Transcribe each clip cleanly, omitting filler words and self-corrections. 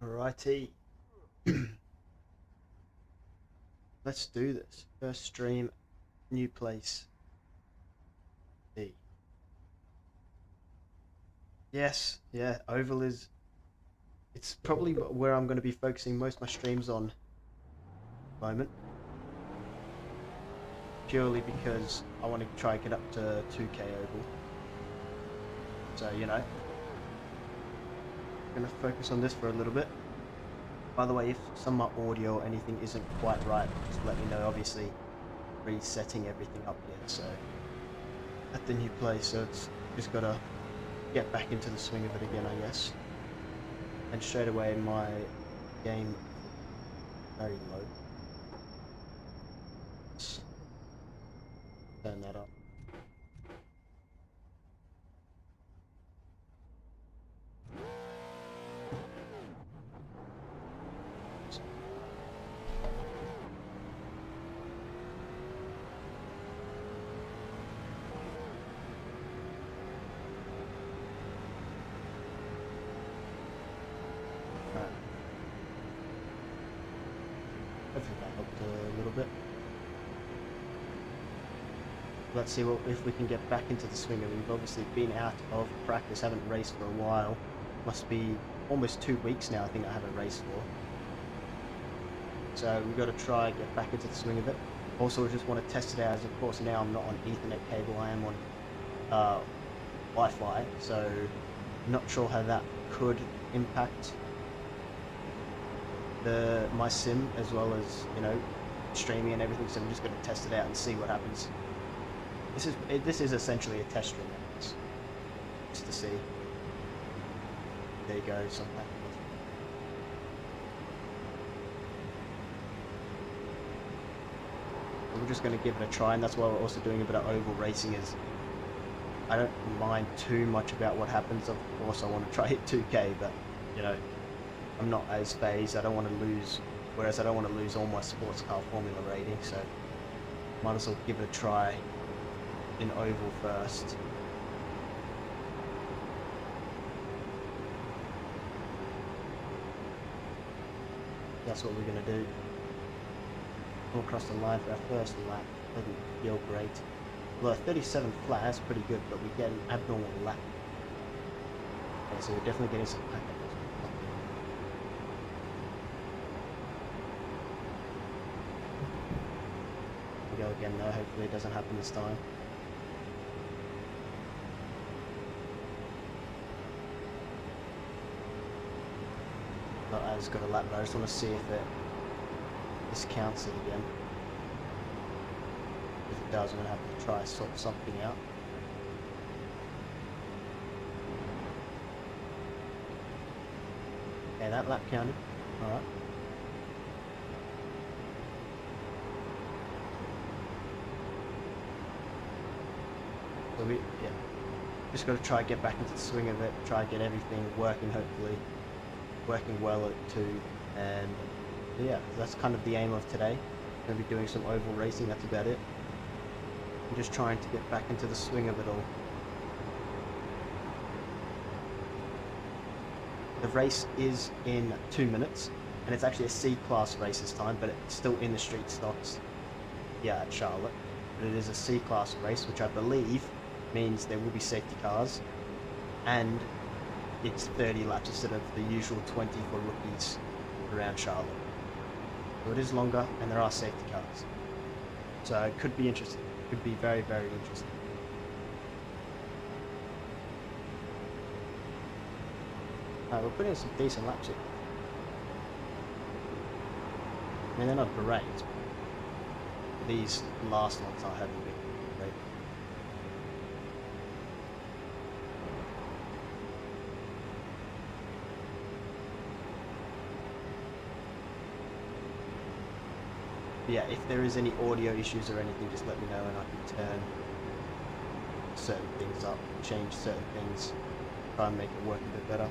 Alrighty, let's do this. First stream, new place. D. Yes, yeah, Oval is. It's probably where I'm going to be focusing most of my streams on at the moment. Purely because I want to try and get up to 2K Oval. So, you know, I'm going to focus on this for a little bit. By the way, if some of my audio or anything isn't quite right, just let me know. Obviously, resetting everything up here, so at the new place, so it's just got to get back into the swing of it again, I guess. And straight away, my game very low. Let's turn that up. Hopefully that helped a little bit. Let's see if we can get back into the swing of it. We've obviously been out of practice, haven't raced for a while. Must be almost 2 weeks now, I think I haven't raced for. So we've got to try and get back into the swing of it. Also, I just want to test it out, as of course now I'm not on Ethernet cable, I am on Wi-Fi, so I'm not sure how that could impact my sim, as well as, you know, streaming and everything. So I'm just going to test it out and see what happens. This is essentially a test stream, just to see. There you go, some packages. We're just going to give it a try, and that's why we're also doing a bit of oval racing. Is I don't mind too much about what happens. Of course, I want to try hit 2K, but you know, I'm not as phased. I don't want to lose, whereas I don't want to lose all my sports car formula rating, so might as well give it a try in oval first. That's what we're going to do. Come across the line for our first lap. Doesn't feel great. Although 37 flat is pretty good, but we get an abnormal lap. Okay, so we're definitely getting some package. We go again though, hopefully it doesn't happen this time. Not as good a lap, but I just want to see if it discounts it again. If it does, I'm going to have to try sort something out. Okay, that lap counted. Alright. So yeah, just got to try and get back into the swing of it, try and get everything working, hopefully. Working well at 2, and yeah, that's kind of the aim of today. I'm going to be doing some oval racing, that's about it. I'm just trying to get back into the swing of it all. The race is in 2 minutes, and it's actually a C-class race this time, but it's still in the street stocks, yeah, at Charlotte. But it is a C-class race, which I believe means there will be safety cars, and it's 30 laps instead of the usual 20 for rookies around Charlotte. So it is longer, and there are safety cars. So it could be interesting. It could be very, very interesting. We're putting in some decent laps here. I mean, they're not great. These last ones I haven't been great. Yeah, if there is any audio issues or anything, just let me know and I can turn certain things up, change certain things, try and make it work a bit better.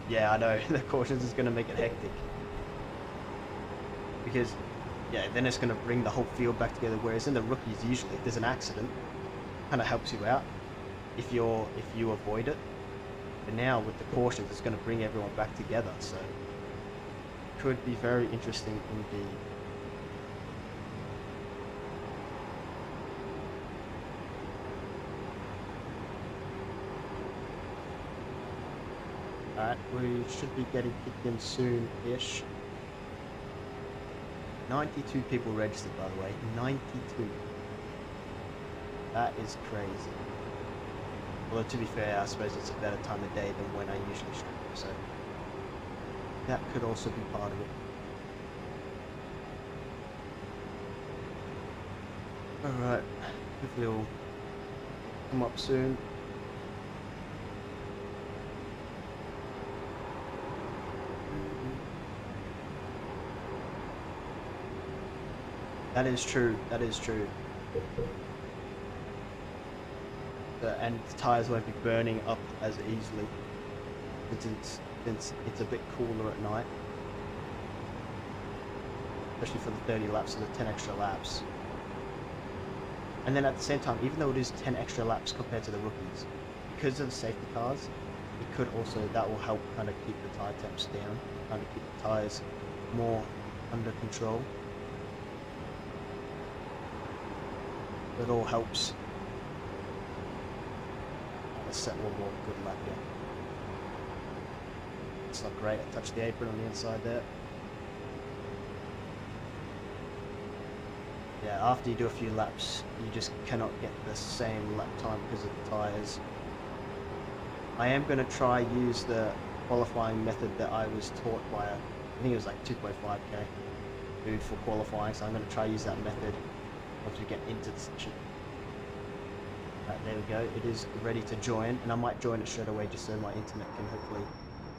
Yeah, I know, the cautions is going to make it hectic. Because, yeah, then it's going to bring the whole field back together, whereas in the rookies, usually, if there's an accident, kind of helps you out. if you avoid it. But now with the cautions, it's going to bring everyone back together, so could be very interesting indeed. Alright, we should be getting kicked in soon-ish. 92 people registered, by the way. 92. That is crazy. Although, to be fair, I suppose it's a better time of day than when I usually stream, so that could also be part of it. Alright, hopefully it'll come up soon. That is true, that is true. And the tyres won't be burning up as easily since it's a bit cooler at night. Especially for the 30 laps and the 10 extra laps. And then at the same time, even though it is 10 extra laps compared to the rookies, because of the safety cars, it could also, that will help kind of keep the tyre temps down, kind of keep the tyres more under control. It all helps. Let's set one more good lap here. It's not great, I touched the apron on the inside there. Yeah, after you do a few laps, you just cannot get the same lap time because of the tyres. I am going to try use the qualifying method that I was taught by I think it was like 2.5k dude for qualifying, so I'm going to try use that method once we get into the session. Right, there we go, it is ready to join, and I might join it straight away just so my internet can hopefully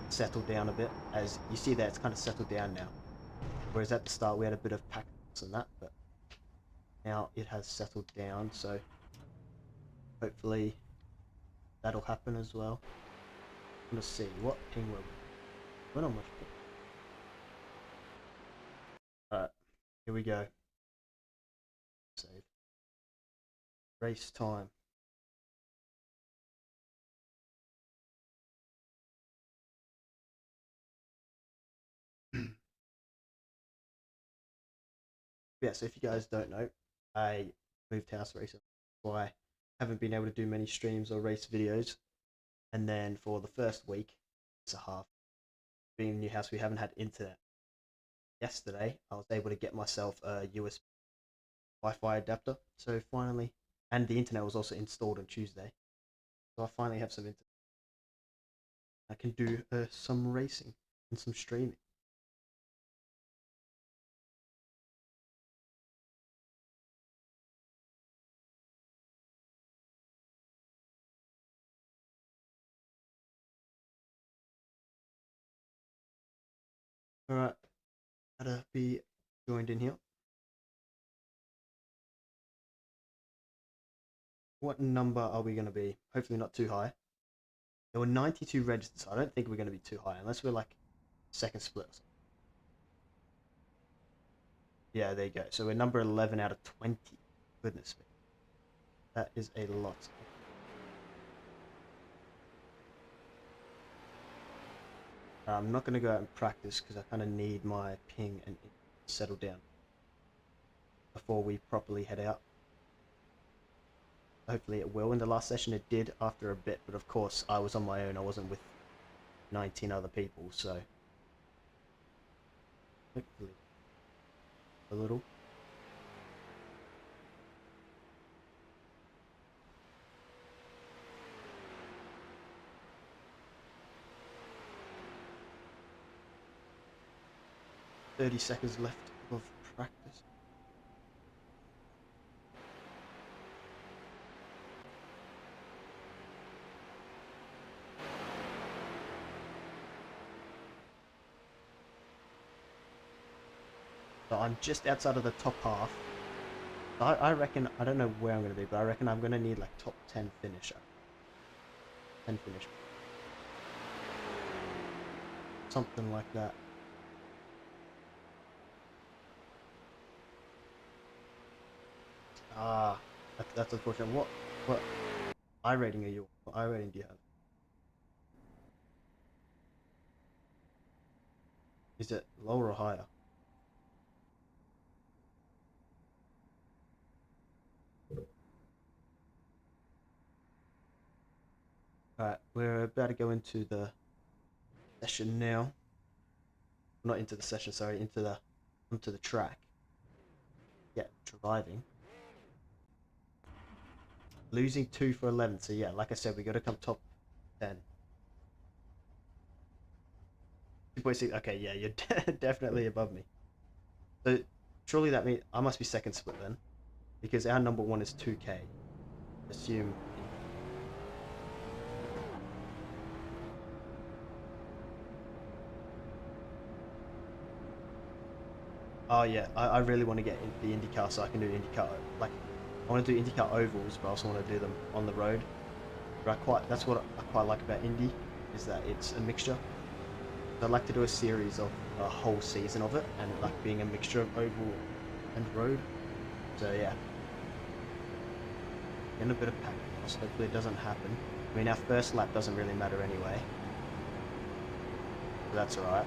settle down a bit. As you see there, it's kind of settled down now. Whereas at the start we had a bit of packets and that, but now it has settled down, so hopefully that'll happen as well. I'm gonna see what ping were we. We're not much ping. Alright, here we go. Save. Race time. Yeah, so if you guys don't know, I moved house recently, so I haven't been able to do many streams or race videos. And then for the first week, it's a half, being in a new house, we haven't had internet. Yesterday, I was able to get myself a USB Wi-Fi adapter, so finally, and the internet was also installed on Tuesday, so I finally have some internet. I can do some racing and some streaming. Alright, gotta be joined in here. What number are we going to be? Hopefully not too high. There were 92 registered, so I don't think we're going to be too high, unless we're like second split. Yeah, there you go. So we're number 11 out of 20. Goodness me. That is a lot. I'm not going to go out and practice because I kind of need my ping and settle down before we properly head out. Hopefully it will. In the last session it did after a bit, but of course I was on my own. I wasn't with 19 other people, so hopefully a little. "30 seconds left of practice." So I'm just outside of the top half. I reckon, I don't know where I'm going to be, but I reckon I'm going to need like top 10 finisher. 10 finish. Something like that. Ah, that's unfortunate. What? iRating are you? What iRating do you have? Is it lower or higher? Alright, we're about to go into the session now. Not into the session, sorry, onto the track. Yeah, driving. Losing 2 for 11, so yeah, like I said, we got to come top 10. 2.6, okay, yeah, you're definitely above me. So surely that means I must be second split then, because our number one is 2K. Assume. Oh yeah, I really want to get into the IndyCar so I can do IndyCar. Like, I want to do IndyCar ovals, but I also want to do them on the road. But that's what I quite like about Indy, is that it's a mixture. I'd like to do a series of a whole season of it, and like being a mixture of oval and road. So yeah, getting a bit of pack loss. Hopefully it doesn't happen. I mean, our first lap doesn't really matter anyway, so that's alright.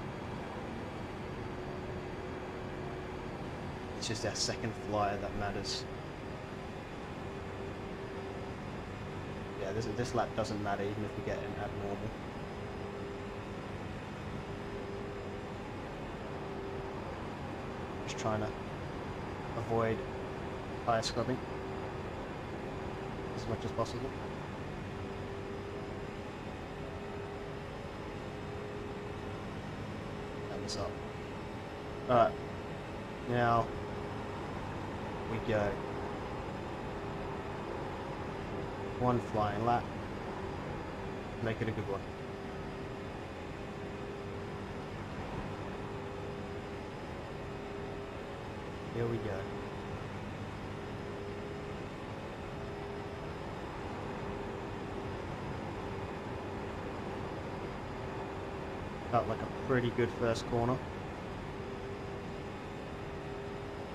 It's just our second flyer that matters. Yeah, this lap doesn't matter even if we get an abnormal. Just trying to avoid tire scrubbing as much as possible. Turn this up. Alright, now we go. One flying lap. Make it a good one. Here we go. Felt like a pretty good first corner.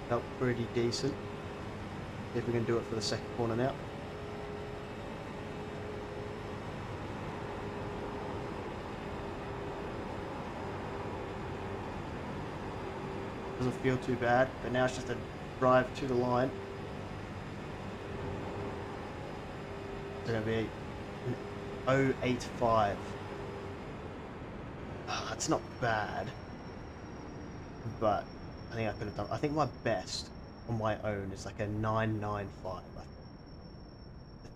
Felt pretty decent. See if we can do it for the second corner now. Doesn't feel too bad, but now it's just a drive to the line. It's going to be an 0.85. That's not bad, but I think I could have done. I think my best on my own is like a 995.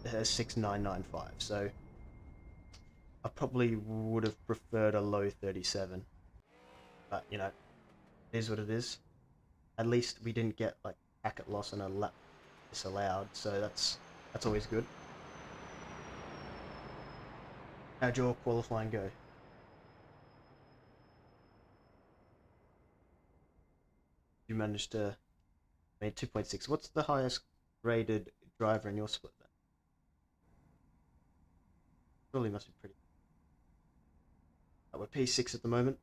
A 6995. So I probably would have preferred a low 37, but you know, it is what it is. At least we didn't get like packet loss and a lap disallowed, so that's always good. How'd your qualifying go? You managed to made 2.6. What's the highest rated driver in your split then? Surely must be pretty. We're P6 at the moment.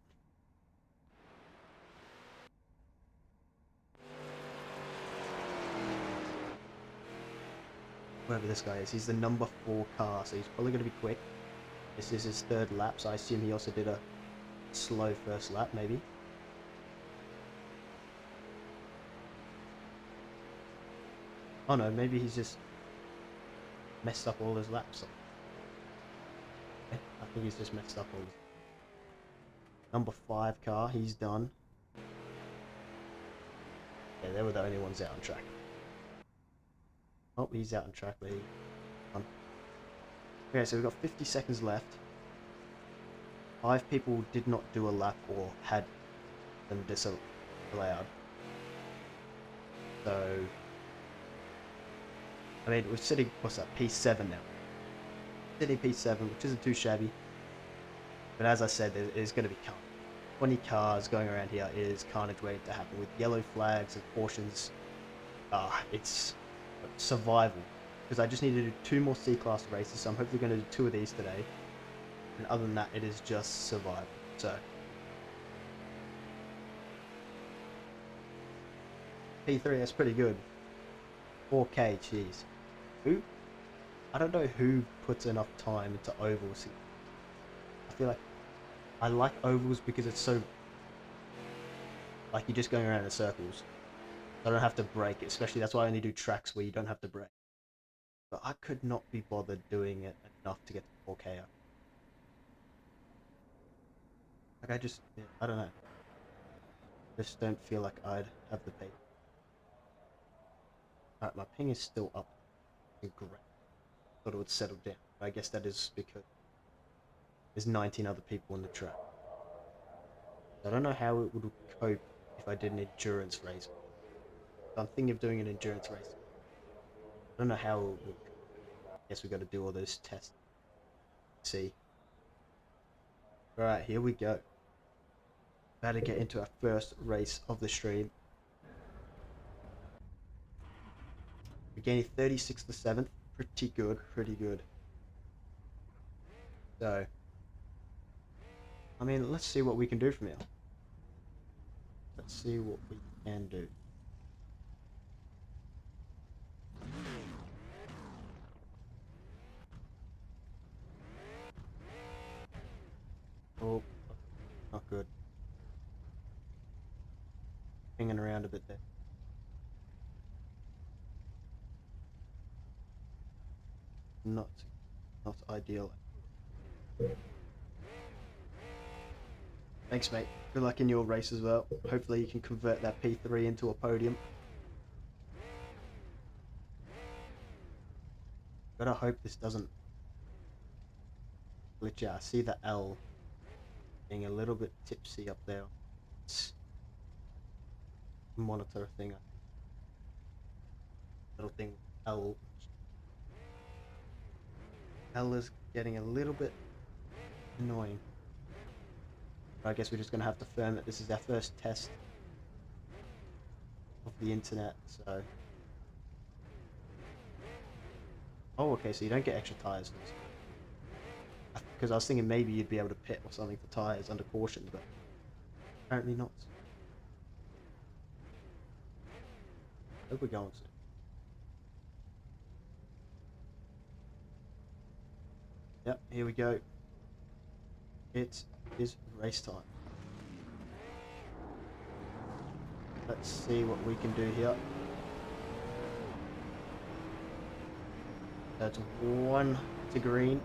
Whoever this guy is, he's the number 4 car, so he's probably going to be quick. This is his third lap, so I assume he also did a slow first lap, maybe. Oh no, maybe he's just messed up all his laps. I think he's just messed up all his... Number 5 car, he's done. Yeah, they were the only ones out on track. Oh, he's out on track, but he... Okay, so we've got 50 seconds left. 5 people did not do a lap or had them disallowed. So... I mean, we're sitting, what's that, P7 now. Sitting P7, which isn't too shabby. But as I said, there's going to be carnage. 20 cars going around here is carnage waiting to happen with yellow flags and cautions. It's survival. Because I just need to do 2 more C-Class races, so I'm hopefully going to do 2 of these today. And other than that, it is just survival. So... P3, that's pretty good. 4K, jeez. Ooh. I don't know who puts enough time into ovals. I feel like I like ovals because it's so, like, you're just going around in circles. I don't have to brake, especially that's why I only do tracks where you don't have to brake. But I could not be bothered doing it enough to get to 4K. Like, yeah, I don't know. Just don't feel like I'd have the pace. Alright, my ping is still up. Great. Thought it would settle down. But I guess that is because there's 19 other people on the track. I don't know how it would cope if I did an endurance race. I'm thinking of doing an endurance race. I don't know how it would. I guess we got to do all those tests. See. Alright, here we go. About to get into our first race of the stream. We're getting 36th to 7th. Pretty good, pretty good. So, I mean, let's see what we can do from here. Let's see what we can do. Oh, not good. Hanging around a bit there. Not ideal. Thanks, mate. Good luck in your race as well. Hopefully you can convert that P3 into a podium. Gotta hope this doesn't glitch out. I see the L being a little bit tipsy up there. It's monitor thing. Little thing L. L is getting a little bit annoying. But I guess we're just gonna have to firm it. This is our first test of the internet, so. Oh, okay, so you don't get extra tires. Because I was thinking maybe you'd be able to pit or something for tires under caution, but apparently not. Hope we're going to. Yep, here we go. It is race time. Let's see what we can do here. That's 1 to green.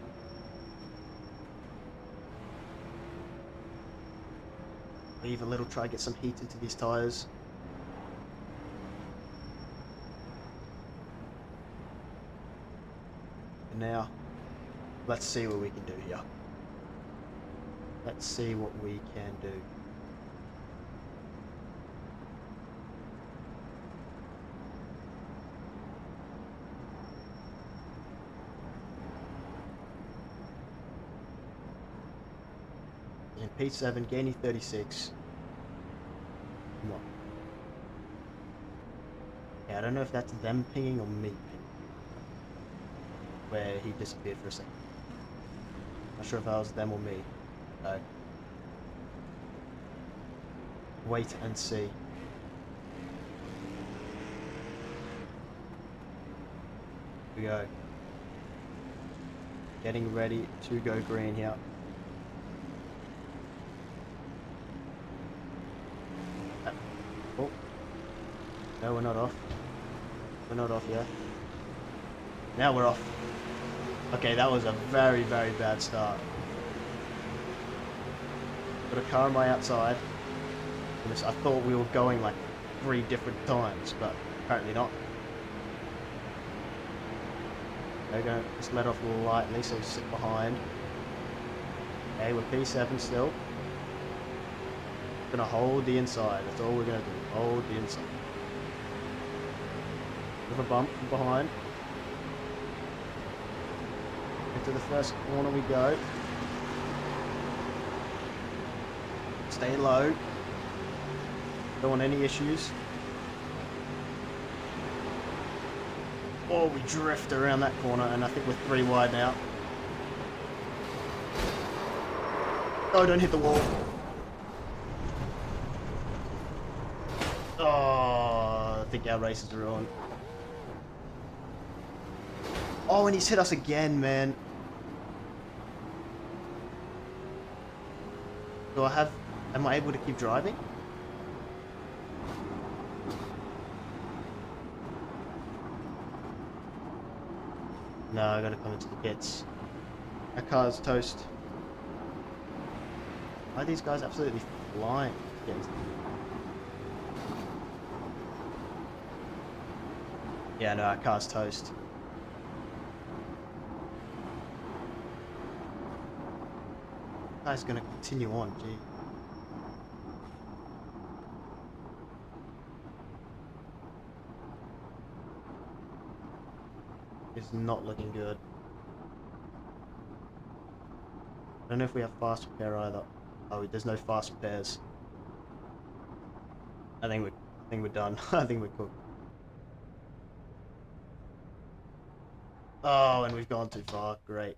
Leave a little, try to get some heat into these tires. And now, let's see what we can do here. Let's see what we can do. In P7, gaining 36. Come on. Yeah, I don't know if that's them pinging or me pinging. Where he disappeared for a second. Not sure if that was them or me. So, wait and see. Here we go. Getting ready to go green here. Oh. No, we're not off. We're not off yet. Now we're off. Okay, that was a very, very bad start. Got a car on my outside. I thought we were going like 3 different times, but apparently not. We're going to just let off lightly so we sit behind. Okay, we're P7 still. Gonna hold the inside, that's all we're gonna do. Hold the inside. With a bump from behind. Into the first corner we go. Stay low. Don't want any issues. Oh, we drift around that corner, and I think we're 3 wide now. Oh, don't hit the wall. Oh, I think our races are on. Oh, and he's hit us again, man. Do I have... Am I able to keep driving? No, I gotta come into the pits. Our car's toast. Why are these guys absolutely flying? Yeah, no, our car's toast. Guy's gonna continue on, gee. It's not looking good. I don't know if we have fast repair either. Oh, there's no fast repairs. I think we're done. I think we're cooked. Oh, and we've gone too far. Great.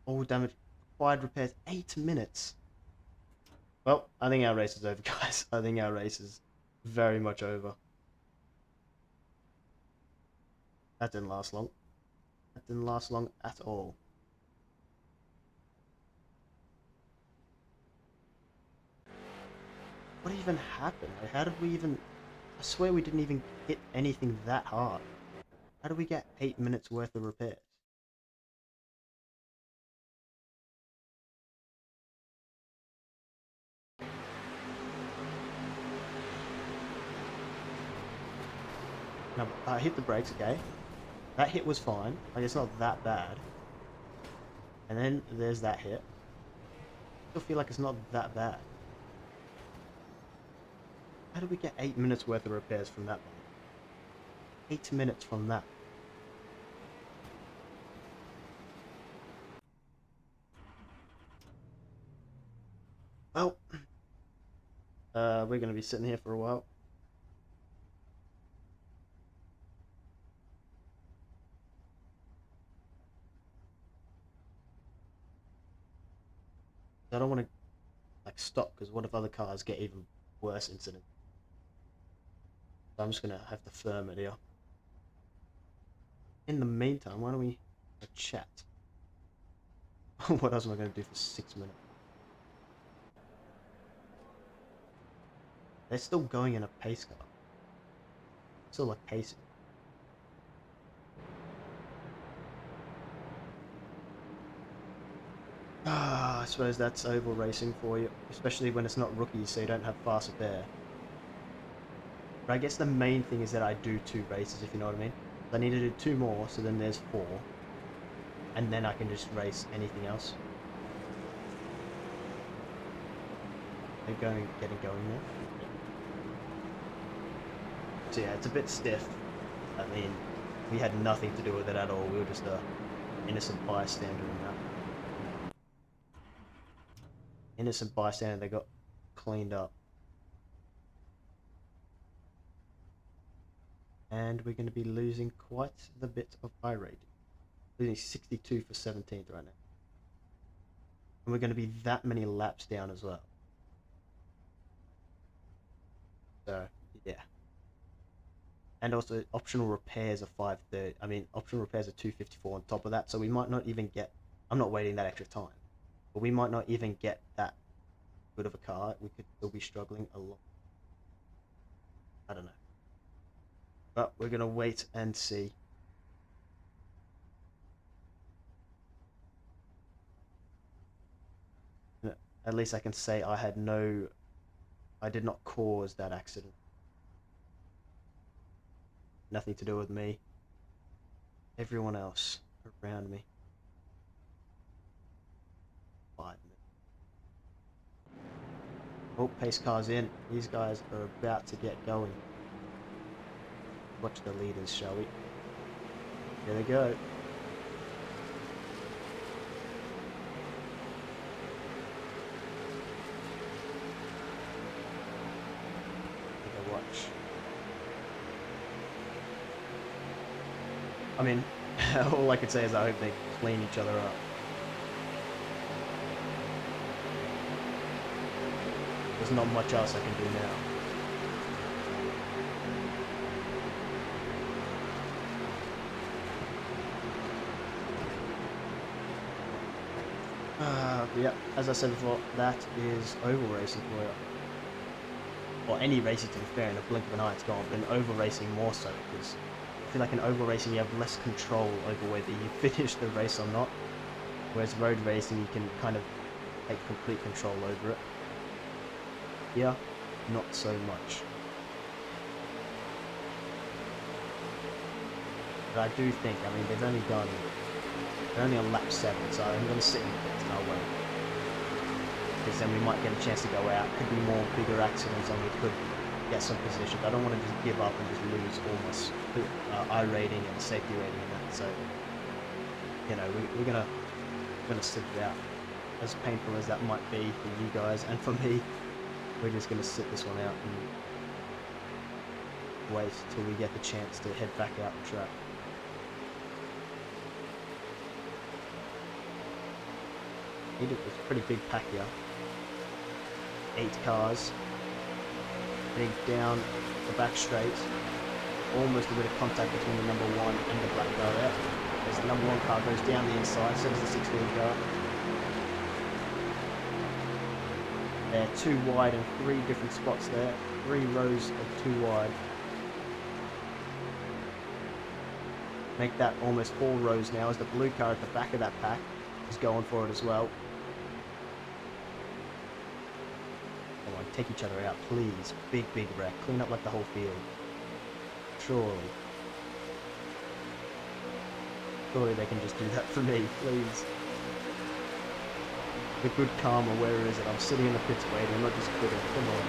All damage. Required repairs. 8 minutes. Well, I think our race is over, guys. I think our race is very much over. That didn't last long. That didn't last long at all. What even happened? Like, how did we even... I swear we didn't even hit anything that hard. How did we get 8 minutes worth of repairs? Now, I hit the brakes, okay? That hit was fine. Like, it's not that bad. And then there's that hit. I still feel like it's not that bad. How did we get 8 minutes worth of repairs from that one? 8 minutes from that. Well, we're going to be sitting here for a while. I don't want to like stop because what if other cars get even worse incidents? So I'm just going to have to firm it here. In the meantime, why don't we chat? What else am I going to do for 6 minutes? They're still going in a pace car. Still like pacing. Ah, I suppose that's oval racing for you, especially when it's not rookies, so you don't have fast repair. But I guess the main thing is that I do 2 races, if you know what I mean. I need to do 2 more, so then there's 4, and then I can just race anything else. They're getting going there. So yeah, it's a bit stiff. I mean, we had nothing to do with it at all. We were just a innocent bystander in that. Innocent bystander that got cleaned up. And we're going to be losing quite the bit of iRating. Losing 62 for 17th right now. And we're going to be that many laps down as well. So, yeah. And also, optional repairs are 530. I mean, optional repairs are 254 on top of that. So we might not even get... I'm not waiting that extra time. But we might not even get that good of a car. We could still be struggling a lot. I don't know. But we're going to wait and see. At least I can say I did not cause that accident. Nothing to do with me. Everyone else around me. 5 minutes. Oh, pace car's in. These guys are about to get going. Watch the leaders, shall we? Here they go. Watch. I mean, all I could say is I hope they clean each other up. There's not much else I can do now. Yeah, as I said before, that is oval racing for you. Or any racing, to be fair, in a blink of an eye it's gone, but in oval racing more so, because I feel like in oval racing you have less control over whether you finish the race or not, whereas road racing you can kind of take complete control over it. Yeah, not so much. But I do think, I mean, they're only on lap 7, so I'm going to sit in the pits and I'll wait. Because then we might get a chance to go out, could be more bigger accidents and we could get some positions. I don't want to just give up and just lose almost iRating and safety rating and that, so, you know, we're going to sit it out. As painful as that might be for you guys and for me, we're just going to sit this one out and wait till we get the chance to head back out the track. It's a pretty big pack here. 8 cars. Heading down the back straight. Almost a bit of contact between the number 1 and the black car there. As the number 1 car goes down the inside, so does the 16 car. They're 2 wide and 3 different spots there. 3 rows of 2 wide. Make that almost 4 rows now as the blue car at the back of that pack is going for it as well. Come on, take each other out, please. Big wreck. Clean up like the whole field. Surely. Surely they can just do that for me, please. The good karma, where is it? I'm sitting in the pits waiting, I'm not just quitting. Come on.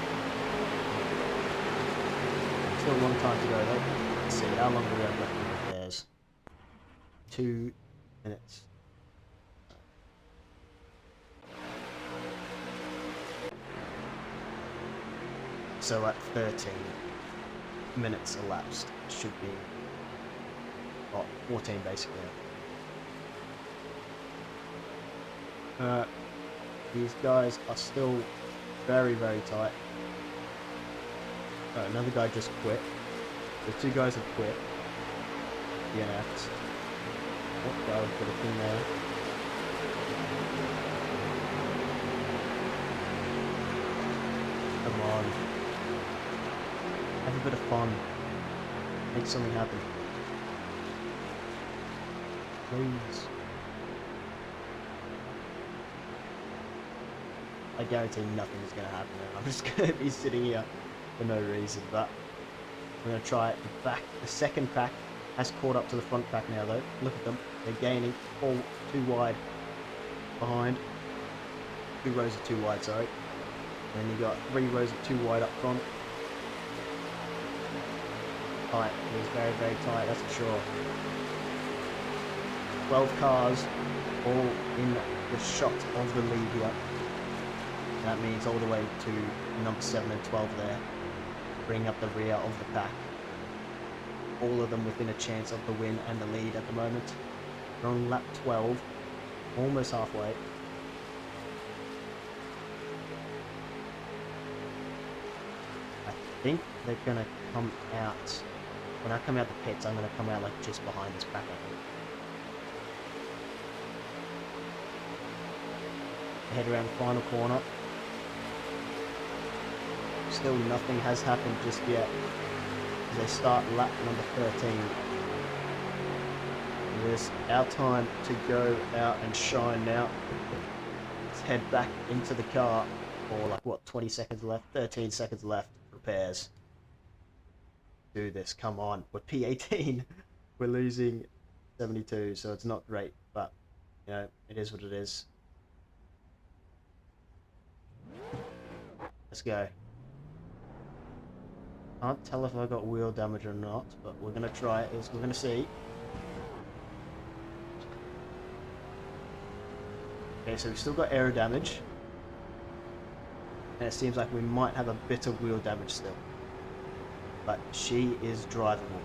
Still a long time to go though. Let's see, how long do we have left in the repairs? 2 minutes. So at 13 minutes elapsed, should be, oh, 14 basically. These guys are still very tight. Another guy just quit. The 2 guys have quit. DNF'd. What guy would put a thing there? Come on. Have a bit of fun. Make something happen. Please. I guarantee nothing is going to happen and I'm just going to be sitting here for no reason, but I'm going to try it. The second pack has caught up to the front pack now though. Look at them. They're gaining. All 2 wide behind. 2 rows of 2 wide, sorry. And then you've got 3 rows of 2 wide up front. Tight. It is very tight, that's for sure. 12 cars all in the shot of the lead here. That means all the way to number 7 and 12 there, bring up the rear of the pack. All of them within a chance of the win and the lead at the moment. We're on lap 12, almost halfway. I think they're going to come out, when I come out the pits, I'm going to come out like just behind this pack, I think. Head around the final corner. Still nothing has happened just yet as they start lap number 13. It is our time to go out and shine now. Let's head back into the car for like what, 20 seconds left, 13 seconds left. Repairs. Do this, come on. We're P18. We're losing 72, so it's not great, but you know, it is what it is. Let's go. Can't tell if I got wheel damage or not, but we're gonna try it. We're gonna see. Okay, so we've still got aero damage, and it seems like we might have a bit of wheel damage still, but she is drivable.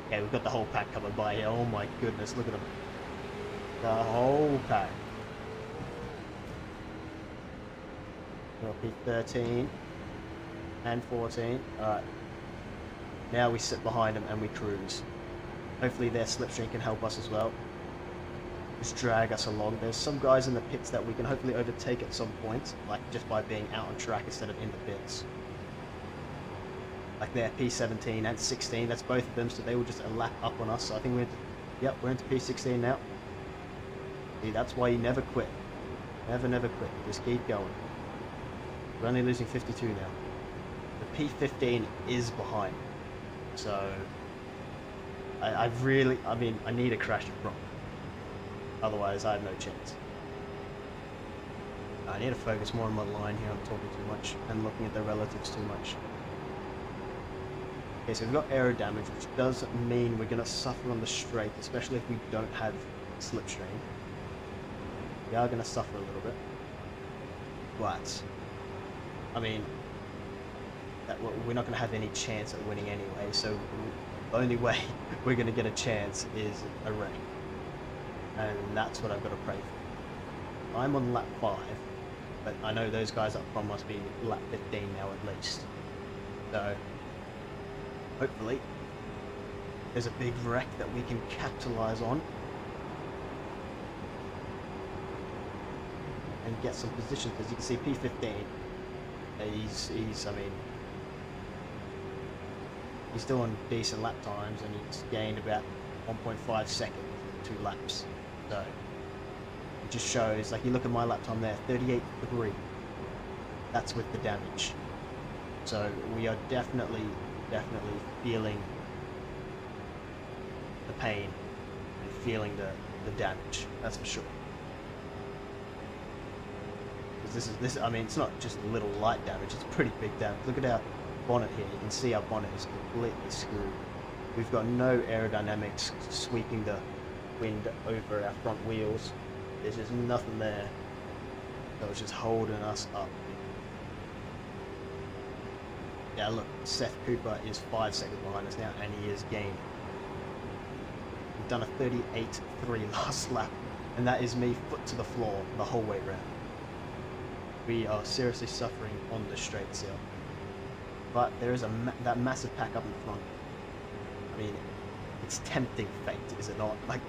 Okay, we've got the whole pack coming by here. Oh my goodness, look at them. The whole pack. P13 and 14. Alright. Now we sit behind them and we cruise. Hopefully their slipstream can help us as well. just drag us along. There's some guys in the pits that we can hopefully overtake at some point, like just by being out on track instead of in the pits. Like they're P17 and 16, that's both of them, so they will just a lap up on us. So I think we're into P16 now. See, that's why you never quit. Never quit. You just keep going. We're only losing 52 now. The P15 is behind. So I mean, I need a crash in front. Otherwise, I have no chance. I need to focus more on my line here. I'm talking too much and looking at the relatives too much. Okay, so we've got aero damage, which does mean we're going to suffer on the straight, especially if we don't have slipstream. We are going to suffer a little bit. But, I mean, we're not going to have any chance at winning anyway, so the only way we're going to get a chance is a wreck. And that's what I've got to pray for. I'm on lap 5, but I know those guys up front must be lap 15 now at least. So, hopefully, there's a big wreck that we can capitalize on and get some positions. As you can see, P15, he's still on decent lap times, and he's gained about 1.5 seconds in 2 laps. So it just shows, like, you look at my lap time there, 38.3. That's with the damage. So we are definitely feeling the pain and feeling the damage. That's for sure. Because this I mean, it's not just a little light damage, it's pretty big damage. Look at our bonnet here. You can see our bonnet is completely screwed. We've got no aerodynamics sweeping the wind over our front wheels. There's just nothing there that was just holding us up. Yeah, look, Seth Cooper is 5 seconds behind us now, and he is gained. We've done a 38.3 last lap, and that is me foot to the floor the whole way around. We are seriously suffering on the straights here. But there is that massive pack up in front. I mean, it's tempting fate, is it not? Like,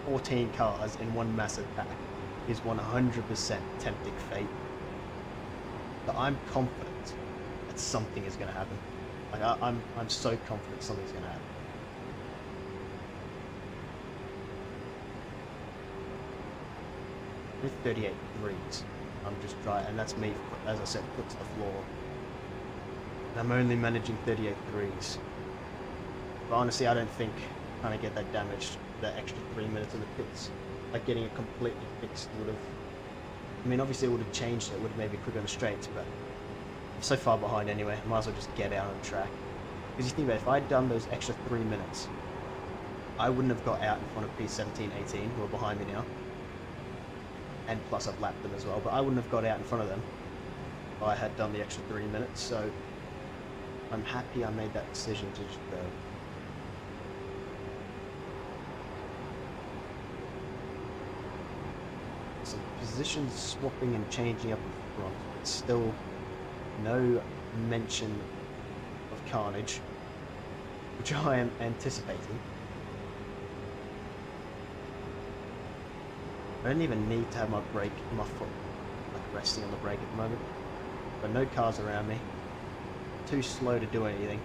14 cars in one massive pack is 100% tempting fate. But I'm confident that something is going to happen. Like, I'm so confident something's going to happen. With 38 threes, I'm just trying, and that's me, as I said, foot to the floor. And I'm only managing 38 threes. But honestly, I don't think trying to get that damaged, that extra 3 minutes in the pits, like getting it completely fixed would have, I mean, obviously it would have changed it, would have made me quicker on the straights, but I'm so far behind anyway, I might as well just get out on track. Because you think about it, if I'd done those extra 3 minutes, I wouldn't have got out in front of P17, 18, who are behind me now. And plus I've lapped them as well, but I wouldn't have got out in front of them if I had done the extra 3 minutes, so I'm happy I made that decision to just go. Some position swapping and changing up in front, but still no mention of carnage, which I am anticipating. I don't even need to have my brake, my foot like resting on the brake at the moment, but no cars around me, too slow to do anything.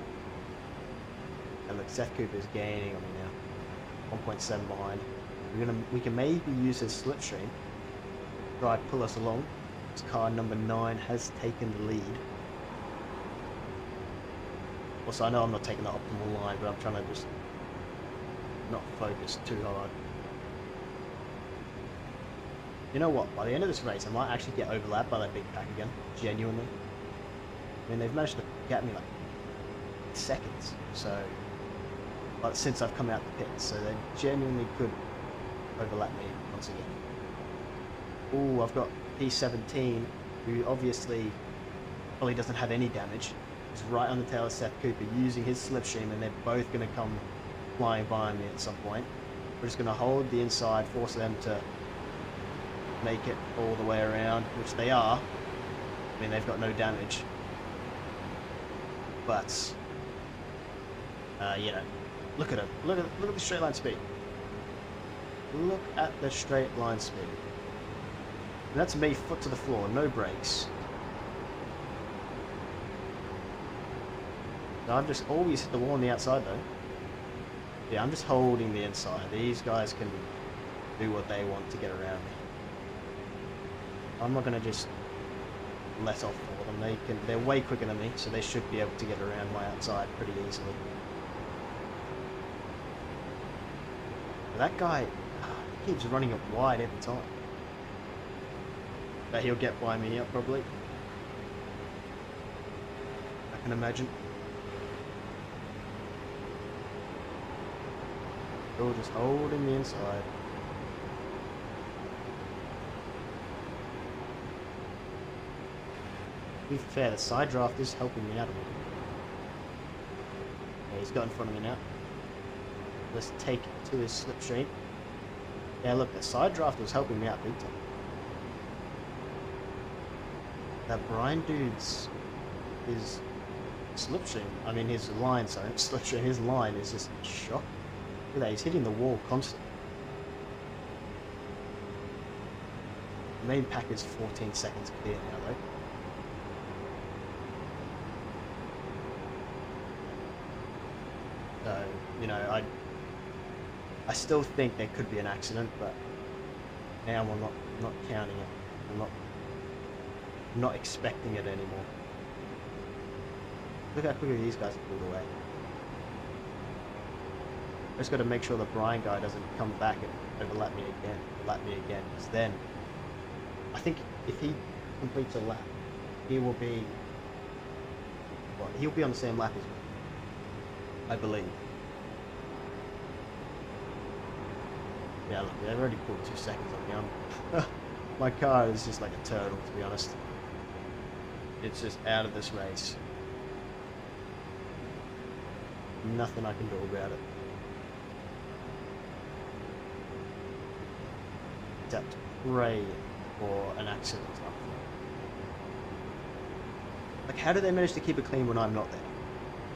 And look, Seth Cooper is gaining on me now, 1.7 behind. We can maybe use his slipstream, try to pull us along. This car number 9 has taken the lead. Also, I know I'm not taking the optimal line, but I'm trying to just not focus too hard. You know what, by the end of this race, I might actually get overlapped by that big pack again, genuinely. I mean, they've managed to get me like seconds, so, but since I've come out the pits, so they genuinely could overlap me once again. Ooh, I've got P17, who obviously probably doesn't have any damage. He's right on the tail of Seth Cooper, using his slipstream, and they're both going to come flying by me at some point. We're just going to hold the inside, force them to make it all the way around, which they are. I mean, they've got no damage, but you know, look at them, look at the straight line speed. Look at the straight line speed. And that's me, foot to the floor, no brakes. So I've just always hit the wall on the outside though. Yeah, I'm just holding the inside. These guys can do what they want to get around me. I'm not going to just let off for them. They're way quicker than me, so they should be able to get around my outside pretty easily. But that guy keeps running up wide every time. But he'll get by me up probably. I can imagine. Still just holding the inside. To be fair, the side draft is helping me out a little bit. Yeah, he's got in front of me now. Let's take it to his slipstream. Yeah, look, the side draft was helping me out big time. That Brian dude's his slipstream, I mean his line, sorry, slipstream, his line is just shocking. Look at that, he's hitting the wall constantly. The main pack is 14 seconds clear now though. So, you know, I still think there could be an accident, but now I'm not counting it. I'm not expecting it anymore. Look how quickly these guys have pulled away. I just got to make sure the Brian guy doesn't come back and overlap me again, because then I think if he completes a lap, he will be he'll be on the same lap as me, I believe. Yeah, look, they've already pulled 2 seconds on me. My car is just like a turtle, to be honest. It's just out of this race. Nothing I can do about it. Except pray for an accident. Like, how do they manage to keep it clean when I'm not there?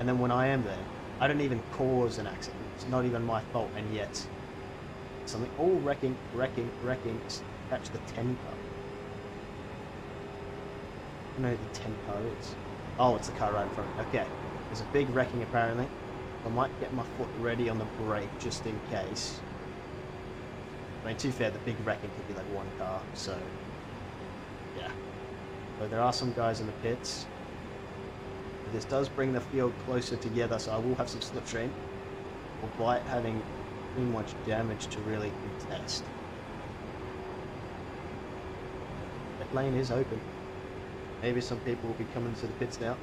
And then when I am there, I don't even cause an accident. It's not even my fault, and yet something all wrecking. Catch the 10 car. I don't know who the 10 car is. Oh, it's the car right in front. Okay, there's a big wrecking apparently. I might get my foot ready on the brake just in case. I mean, to be fair, the big wrecking could be like one car, so yeah. But there are some guys in the pits. This does bring the field closer together, so I will have some slipstream, albeit having too much damage to really contest. That lane is open. Maybe some people will be coming to the pits now.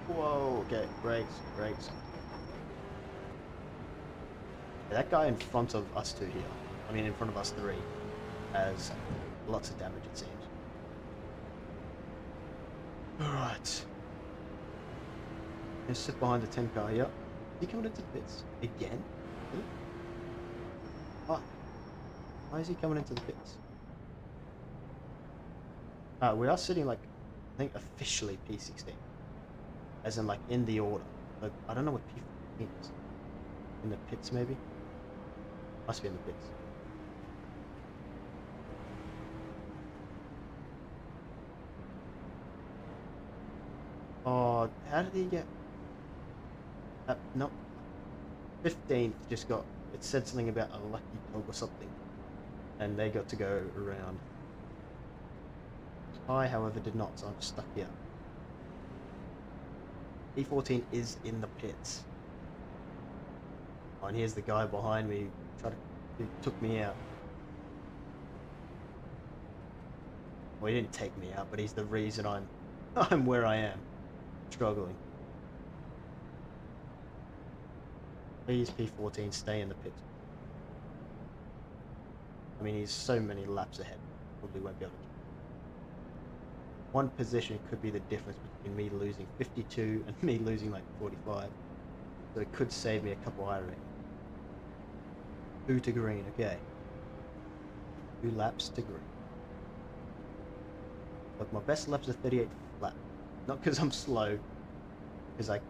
Whoa, okay, brakes. That guy in front of us two here, I mean in front of us three, has lots of damage it seems. Alright. Let's sit behind the 10 car here. Is he coming into the pits? Again? Really? Why is he coming into the pits? We are sitting like, I think officially P16. As in like in the order. But I don't know what P15 is. In the pits maybe? Must be in the pits. Oh, how did he get... no. 15th just got... It said something about a lucky dog or something. And they got to go around. I, however, did not, so I'm stuck here. P14 is in the pits. Oh, and here's the guy behind me who took me out. Well, he didn't take me out, but he's the reason I'm where I am. Struggling. Please, P14, stay in the pits. I mean, he's so many laps ahead. Probably won't be able to. One position could be the difference between me losing 52 and me losing like 45. So it could save me a couple iRating. 2 to green, okay. 2 laps to green. Look, my best lap's a 38th lap. Not because I'm slow, because I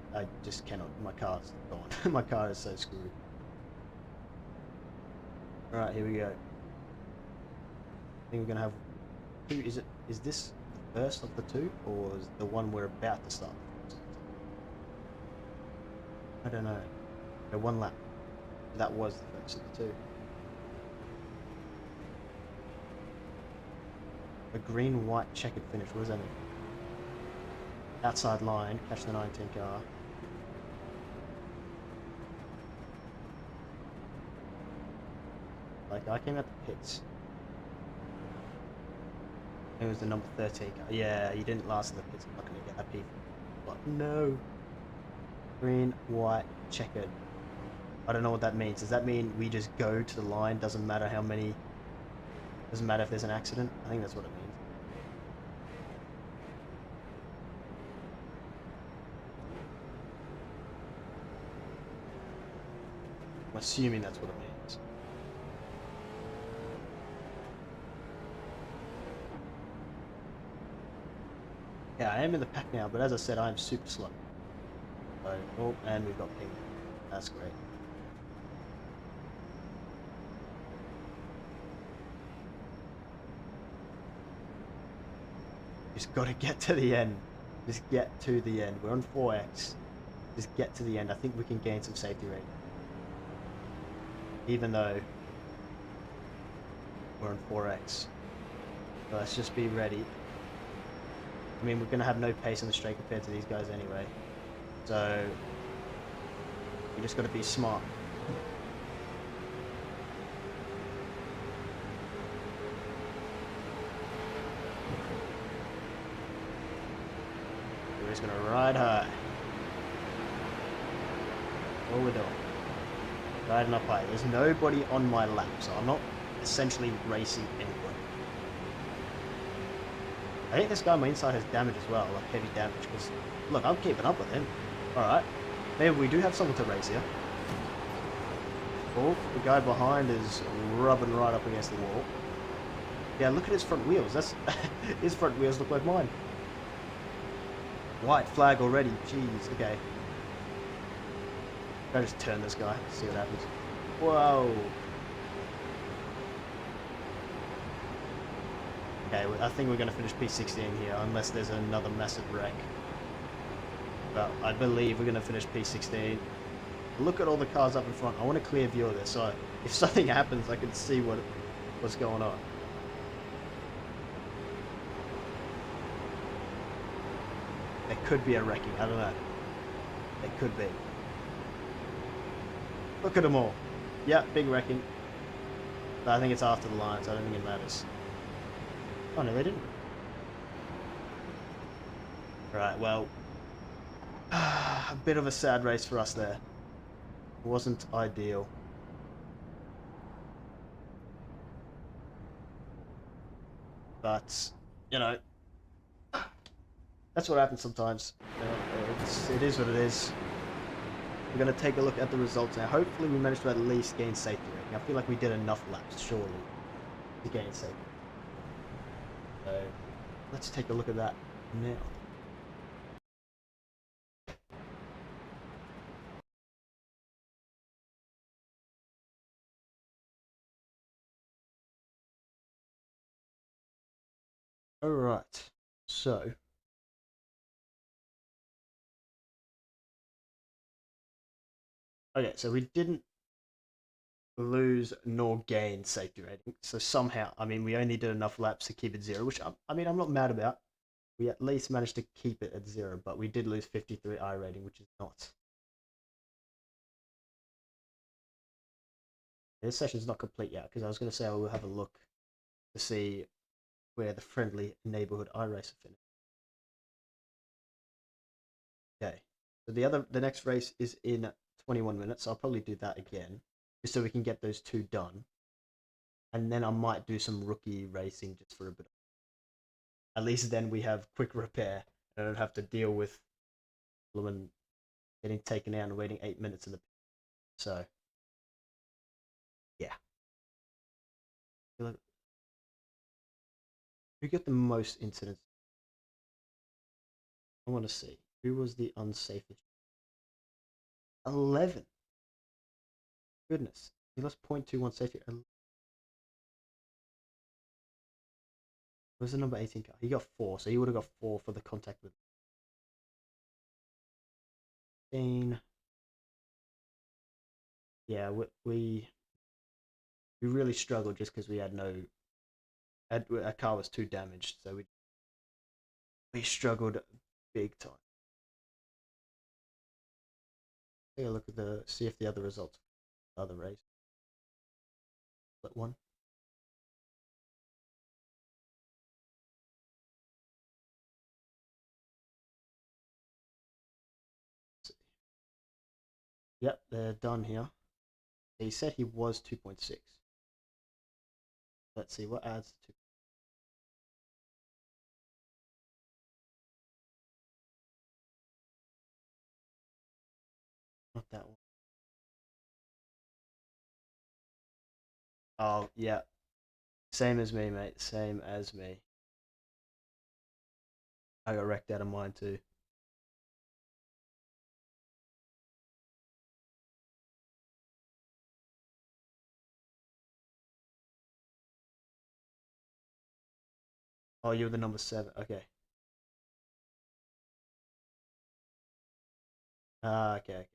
just cannot. My car's gone. My car is so screwed. Alright, here we go. I think we're gonna have two. Is this the first of the two, or is the one we're about to start? I don't know. One lap. That was the first of the two. A green, white, checkered finish. What does that mean? Outside line, catch the 19 car. Like, I came out the pits. It was the number 13 car. Yeah, he didn't last in the pits. I'm not going to get that P. But no. Green, white, checkered. I don't know what that means. Does that mean we just go to the line? Doesn't matter how many... Doesn't matter if there's an accident? I think that's what it means. I'm assuming that's what it means. Yeah, I am in the pack now, but as I said, I am super slow. So, oh, and we've got ping. That's great. Just got to get to the end. Just get to the end. We're on 4x. Just get to the end. I think we can gain some safety rating. Even though we're on 4x. So let's just be ready. I mean, we're going to have no pace on the straight compared to these guys anyway. So we just got to be smart. We're just going to ride high. What we're doing. Riding up high. There's nobody on my lap, so I'm not essentially racing anywhere. I think this guy on my inside has damage as well, like heavy damage, because, look, I'm keeping up with him. Alright. Maybe we do have someone to race here. Oh, the guy behind is rubbing right up against the wall. Yeah, look at his front wheels. That's his front wheels look like mine. White flag already. Jeez, okay. I just turn this guy, see what happens. Whoa. Okay, I think we're going to finish P16 here, unless there's another massive wreck. But I believe we're going to finish P16. Look at all the cars up in front. I want a clear view of this, so if something happens, I can see what's going on. There could be a wrecking, I don't know. There could be. Look at them all. Yeah, big wrecking. But I think it's after the line, so I don't think it matters. Oh no, they didn't. Right, well, a bit of a sad race for us there. It wasn't ideal. But, you know, that's what happens sometimes. You know, it is what it is. We're going to take a look at the results now. Hopefully we managed to at least gain safety rating. I feel like we did enough laps, surely, to gain safety. So, let's take a look at that now. Alright, so... Okay, so we didn't lose nor gain safety rating. So somehow, I mean, we only did enough laps to keep it 0, which I mean, I'm not mad about. We at least managed to keep it at 0, but we did lose 53 iRating, which is not. This session's not complete yet, because I was going to say I will have a look to see where the friendly neighborhood iRacer finished. Okay, so the next race is in 21 minutes, so I'll probably do that again, just so we can get those two done. And then I might do some rookie racing just for a bit. At least then we have quick repair, and I don't have to deal with them getting taken out and waiting 8 minutes in the... So, yeah. Who got the most incidents? I want to see. Who was the unsafest? 11. Goodness. He lost 0.21 safety. Was the number 18 car? He got 4, so he would have got 4 for the contact with 18. Yeah, we really struggled just because we had no. Our car was too damaged, so we struggled big time. Take a look at see if the other results, the other race. Split one. Yep, they're done here. He said he was 2.6. Let's see what adds to. Not that one. Oh yeah, same as me, mate. Same as me. I got wrecked out of mine too. Oh, you're the number 7. Okay. Ah, okay.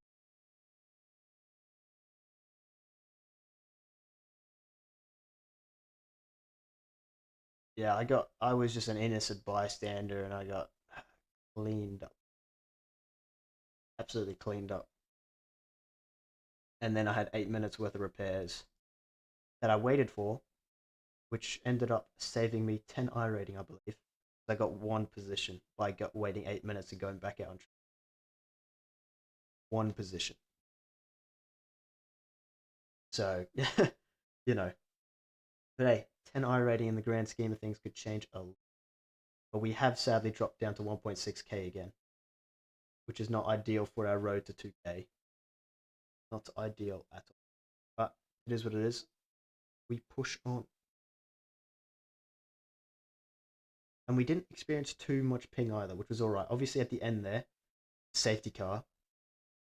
Yeah, I was just an innocent bystander and I got cleaned up. Absolutely cleaned up. And then I had 8 minutes worth of repairs that I waited for, which ended up saving me 10 iRating, I believe. I got one position by waiting 8 minutes and going back out on one position. So, you know, but hey, 10 iRating in the grand scheme of things could change a lot. But we have sadly dropped down to 1.6k again, which is not ideal for our road to 2k. Not ideal at all. But it is what it is. We push on. And we didn't experience too much ping either, which was alright. Obviously, at the end there, safety car,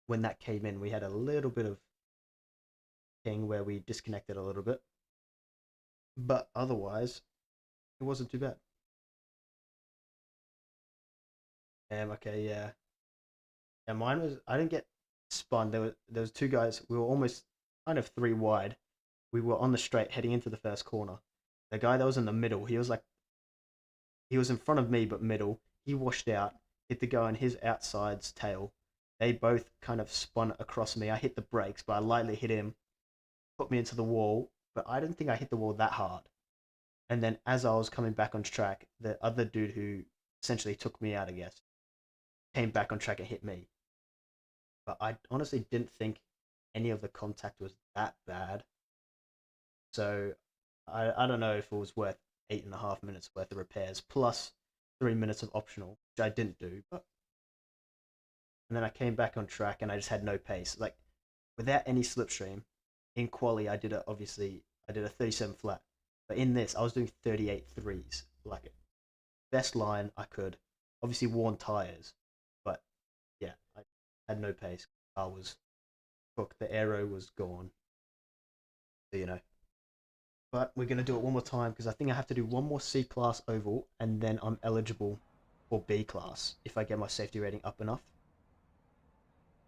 when that came in, we had a little bit of ping where we disconnected a little bit. But otherwise, it wasn't too bad. Okay, yeah. Yeah, mine was. I didn't get spun. There was two guys. We were almost kind of three wide. We were on the straight heading into the first corner. The guy that was in the middle, he was in front of me but middle. He washed out, hit the guy on his outside's tail. They both kind of spun across me. I hit the brakes, but I lightly hit him, put me into the wall. But I didn't think I hit the wall that hard. And then as I was coming back on track, the other dude who essentially took me out, I guess, came back on track and hit me. But I honestly didn't think any of the contact was that bad. So I don't know if it was worth 8.5 minutes worth of repairs plus 3 minutes of optional, which I didn't do. But and then I came back on track and I just had no pace. Like without any slipstream, in quali I did a 37 flat, but in this I was doing 38 threes, like best line I could. Obviously worn tires, but yeah, I had no pace. I was cooked. The aero was gone. So, but we're going to do it one more time because I think I have to do one more C class oval and then I'm eligible for B class if I get my safety rating up enough.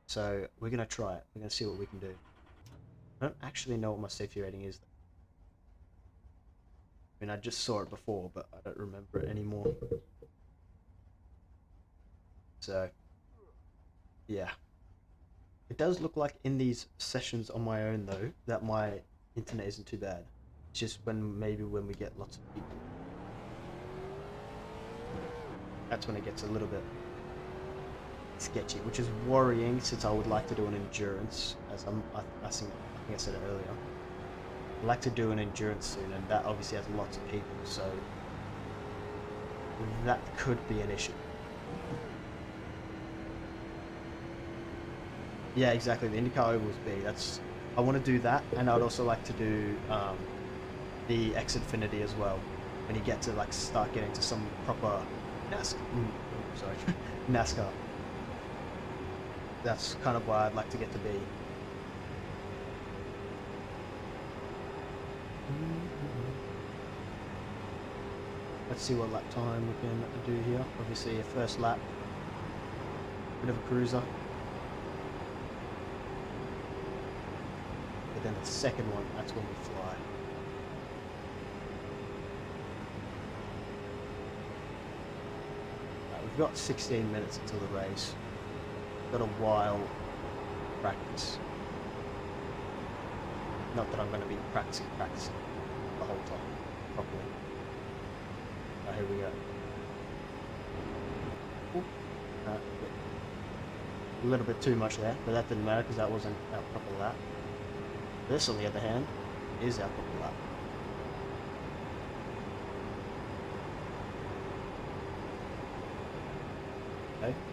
So we're going to try it. We're going to see what we can do. I don't actually know what my safety rating is. I mean, I just saw it before, but I don't remember it anymore. So, yeah. It does look like in these sessions on my own, though, that my internet isn't too bad. It's just maybe when we get lots of people. That's when it gets a little bit sketchy, which is worrying since I would like to do an endurance, as I think I said it earlier. I'd like to do an endurance soon, and that obviously has lots of people, so that could be an issue. Yeah, exactly. The IndyCar Ovals B. I want to do that, and I'd also like to do the Xfinity as well. When you get to like start getting to some proper NASCAR. That's kind of where I'd like to get to be. Let's see what lap time we can do here. Obviously, a first lap, bit of a cruiser. But then the second one, that's when we fly. We've got 16 minutes until the race. Got a while to practice. Not that I'm going to be practicing the whole time properly. Here we go. A little bit too much there, but that didn't matter because that wasn't our proper lap. This, on the other hand, is our proper lap.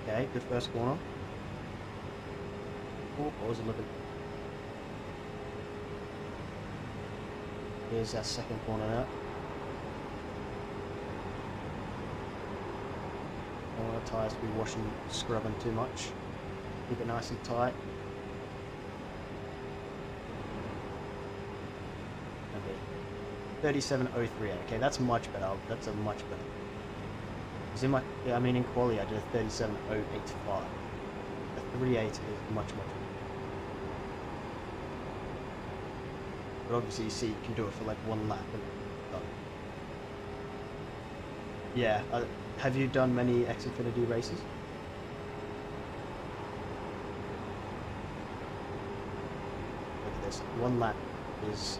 Okay, good first corner. Oh, what was it looking? Here's our second corner now. Don't want the tyres to be washing, scrubbing too much. Keep it nice and tight. Okay. 37.038. Okay, that's much better. That's a much better. Because in my, yeah, I mean in quali I did a 37.085. The 38 is much better. But obviously you see you can do it for like one lap and done. Yeah, have you done many Xfinity races? Look at this, one lap is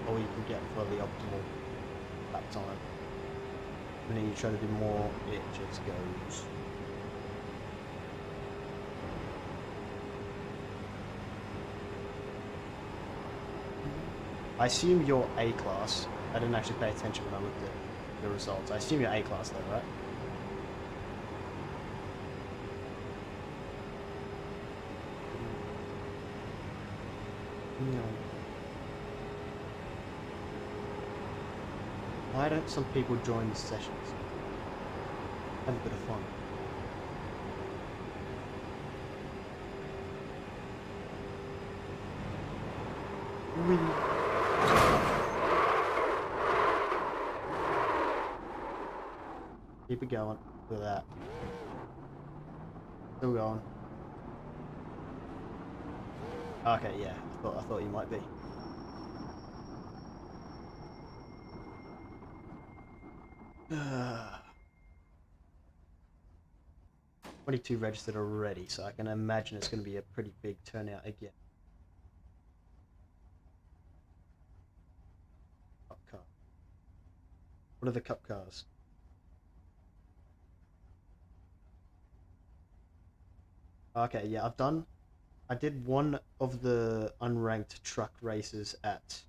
all you can get for the optimal lap time. And then you try to do more, it just goes. I assume you're A class. I didn't actually pay attention when I looked at the results. I assume you're A class though, right? No. Why don't some people join the sessions? Have a bit of fun. Keep it going. Look at that. Still going. Okay, yeah. I thought you might be. Uh, 22 registered already, so I can imagine it's going to be a pretty big turnout again. Cup car. What are the cup cars? Okay, yeah, I did one of the unranked truck races at,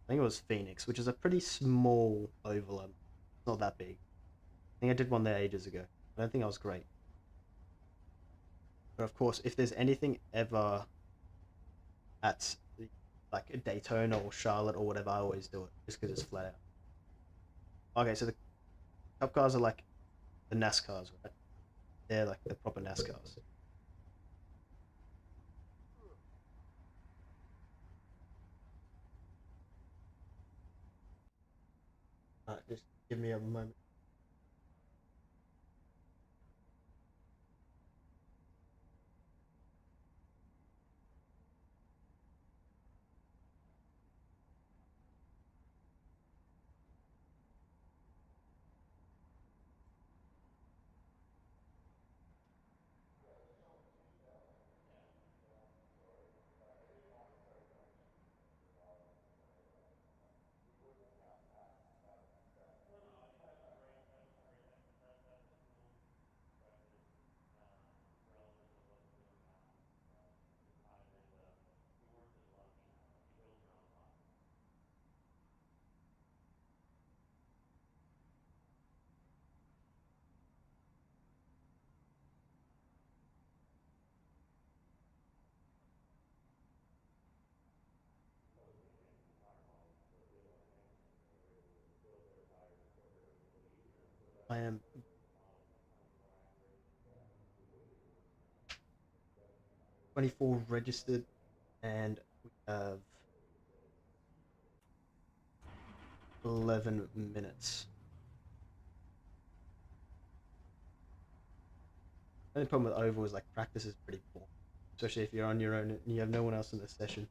I think it was Phoenix, which is a pretty small oval. It's not that big. I think I did one there ages ago. I don't think I was great. But of course, if there's anything ever at like Daytona or Charlotte or whatever, I always do it just because it's flat out. Okay, so the cup cars are like the NASCARs, right? They're like the proper NASCARs. Just give me a moment. I am 24 registered, and we have 11 minutes. The only problem with oval is like practice is pretty poor, especially if you're on your own and you have no one else in the session.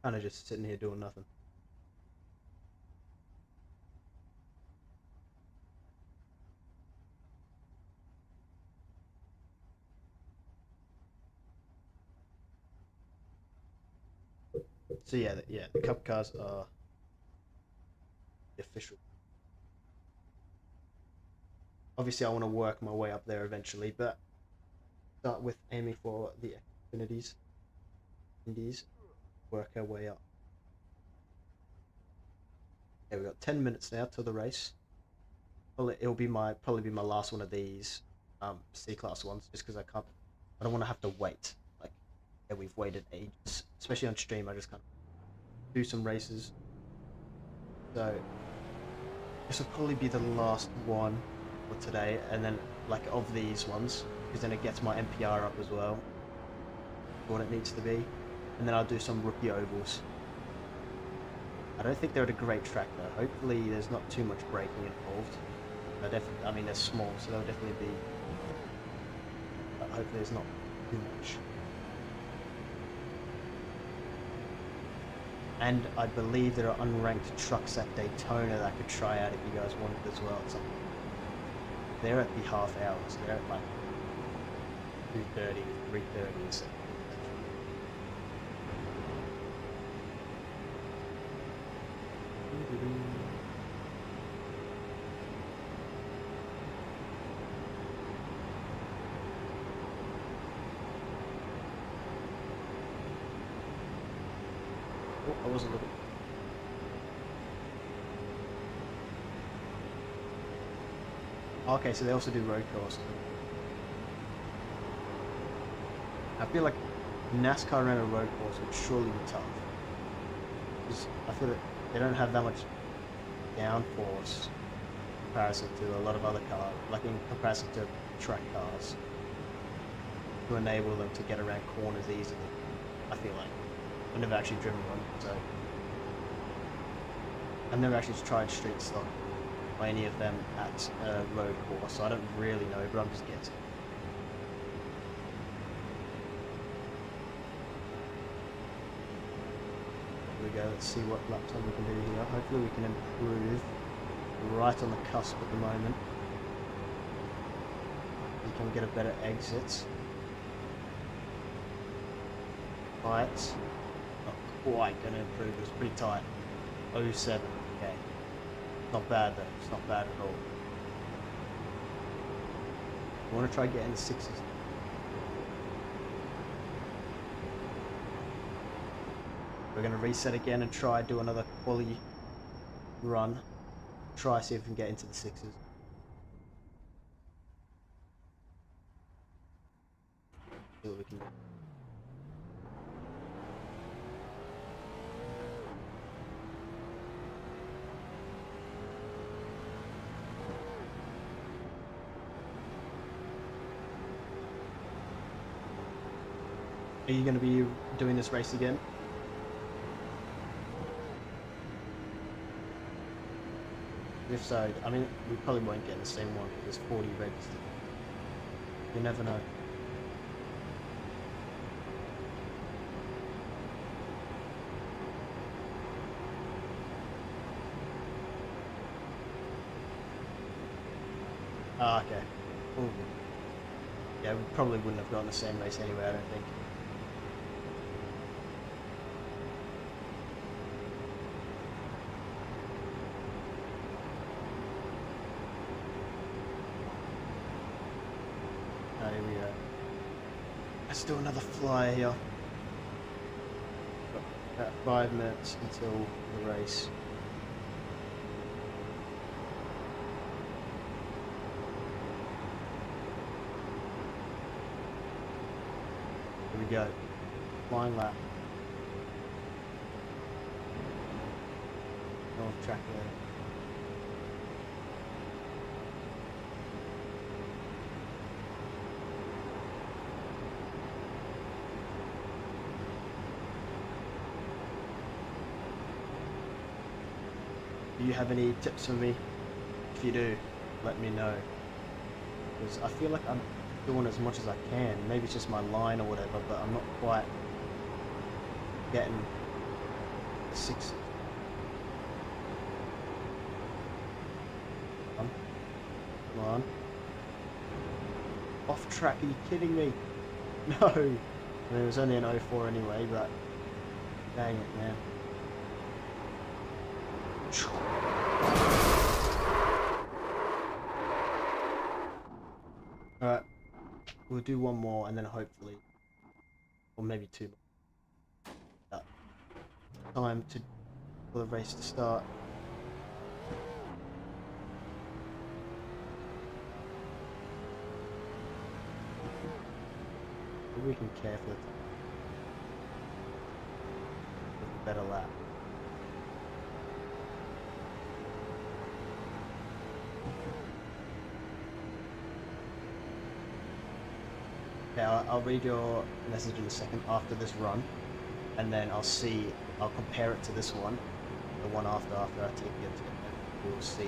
Kind of just sitting here doing nothing. So yeah, the cup cars are the official. Obviously, I want to work my way up there eventually, but start with aiming for the Infinities, Indies, work our way up. Okay, we've got 10 minutes now till the race. Well, it'll be probably be my last one of these C-class ones, just because I don't want to have to wait. Like, yeah, we've waited ages, especially on stream. I just kind of do some races. So this will probably be the last one for today, and then like of these ones, because then it gets my MPR up as well, what it needs to be, and then I'll do some rookie ovals. I don't think they're at a great track though. Hopefully there's not too much braking involved. I mean, they're small, so they'll definitely be. But hopefully there's not too much. And I believe there are unranked trucks at Daytona that I could try out if you guys wanted as well. At something. They're at the half hours. They're at like 2:30, 3:30 or something. Oh, I wasn't looking. Okay, so they also do road course. I feel like NASCAR around a road course would surely be tough. Because I feel that they don't have that much downforce in comparison to a lot of other cars, like in comparison to track cars, to enable them to get around corners easily. I feel like. I've never actually driven one, so I've never actually tried street stock by any of them at a road course, so I don't really know, but I'm just guessing. Here we go, let's see what lap time we can do here. Hopefully we can improve. We're right on the cusp at the moment. We can get a better exit. Right. Quite going to improve. It was pretty tight. 07. Okay. Not bad though. It's not bad at all. I want to try getting the sixes. We're going to reset again and try do another quali run. Try see if we can get into the sixes. See what we can do. Are you going to be doing this race again? If so, I mean, we probably won't get the same one because there's 40 registered. You never know. Ah, okay. Ooh. Yeah, we probably wouldn't have gotten the same race anyway, I don't think. Here we go. Let's do another flyer here. Got about 5 minutes until the race. Here we go. Flying lap. North track there. Do you have any tips for me? If you do, let me know. Because I feel like I'm doing as much as I can. Maybe it's just my line or whatever, but I'm not quite getting the sixes. Come on. Off track, are you kidding me? No! I mean, it was only an 04 anyway, but dang it, man. Alright, we'll do one more and then hopefully, or maybe two more. Time for the race to start. Maybe we can care for a better lap. Okay, I'll read your message in a second after this run, and then I'll compare it to this one, the one after I take it, and we'll see.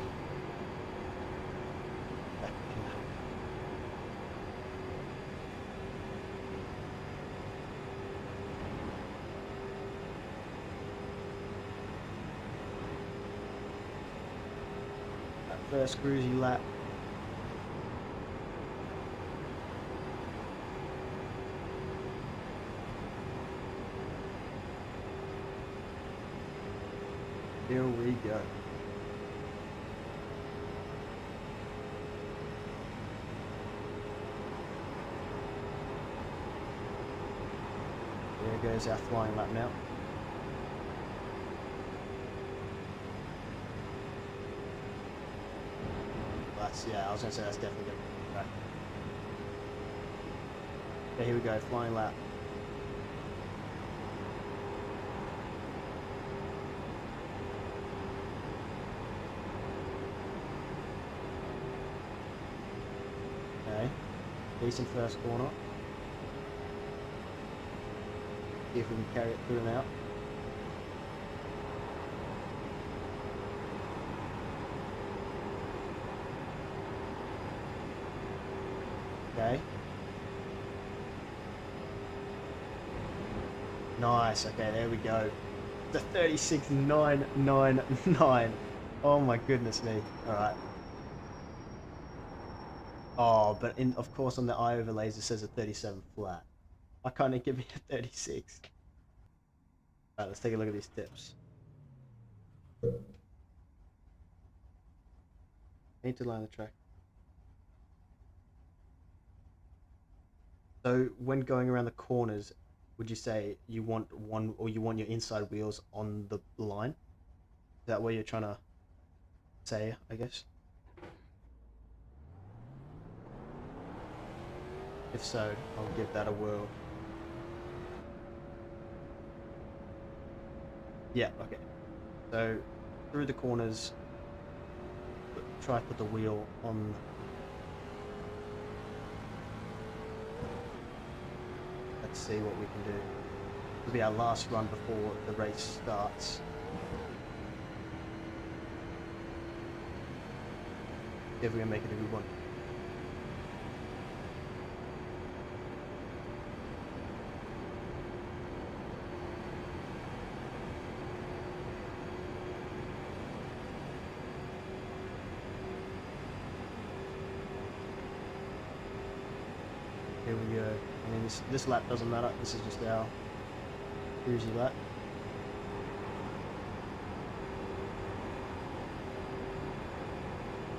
That first cruisy lap. Here we go. There goes our flying lap now. Yeah, I was gonna say that's definitely good. Right. Okay, here we go, flying lap. Okay, decent first corner. See if we can carry it through and out. Okay. Nice, okay, there we go. The 36.999. Oh my goodness me. Alright. Oh, but of course on the eye overlays it says a 37 flat. Why can't it give me a 36? Alright, let's take a look at these tips. Need to line the track. So when going around the corners, would you say you want one, or you want your inside wheels on the line? Is that what you're trying to say, I guess? If so, I'll give that a whirl. Yeah, okay. So through the corners, try to put the wheel on. Let's see what we can do. This will be our last run before the race starts. See if we can make it a good one. Here we go. I mean, this lap doesn't matter. This is just our cruisy lap.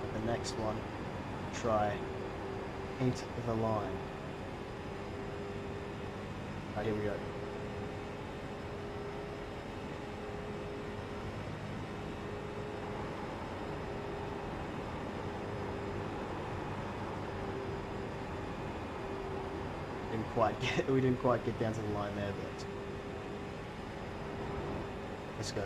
But the next one, try paint the line. Alright, here we go. We didn't quite get down to the line there, but let's go.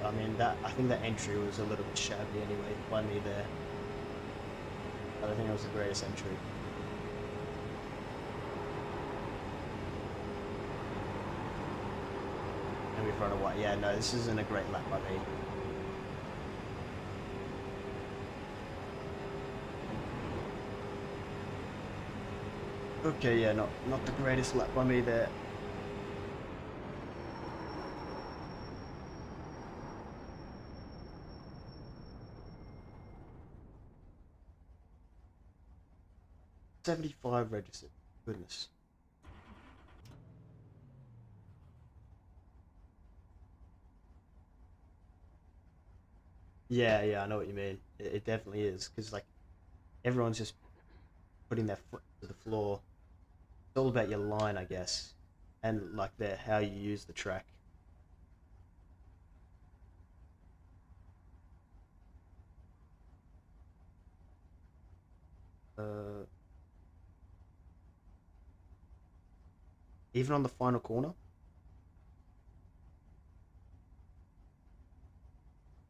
I mean, I think that entry was a little bit shabby anyway by me there. I don't think it was the greatest entry. And we've run away. Yeah, no, this isn't a great lap by me. Okay, yeah, not the greatest lap by me there. $75 registered. Goodness. Yeah, yeah, I know what you mean. It definitely is because like everyone's just putting their foot to the floor. It's all about your line, I guess, and like how you use the track. Uh, Even on the final corner,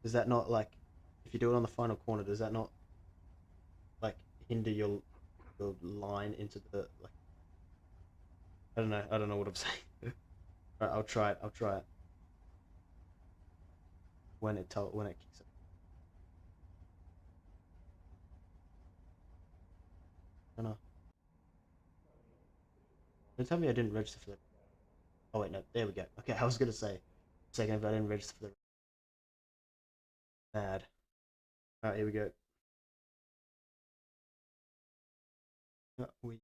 does that not like if you do it on the final corner, does that not like hinder your line into the like? I don't know. I don't know what I'm saying. Right, I'll try it. I'll try it when it kicks up. Oh no! Don't tell me I didn't register for the. Oh wait, no. There we go. Okay, I was gonna say, second if I didn't register for the bad. All right, here we go. We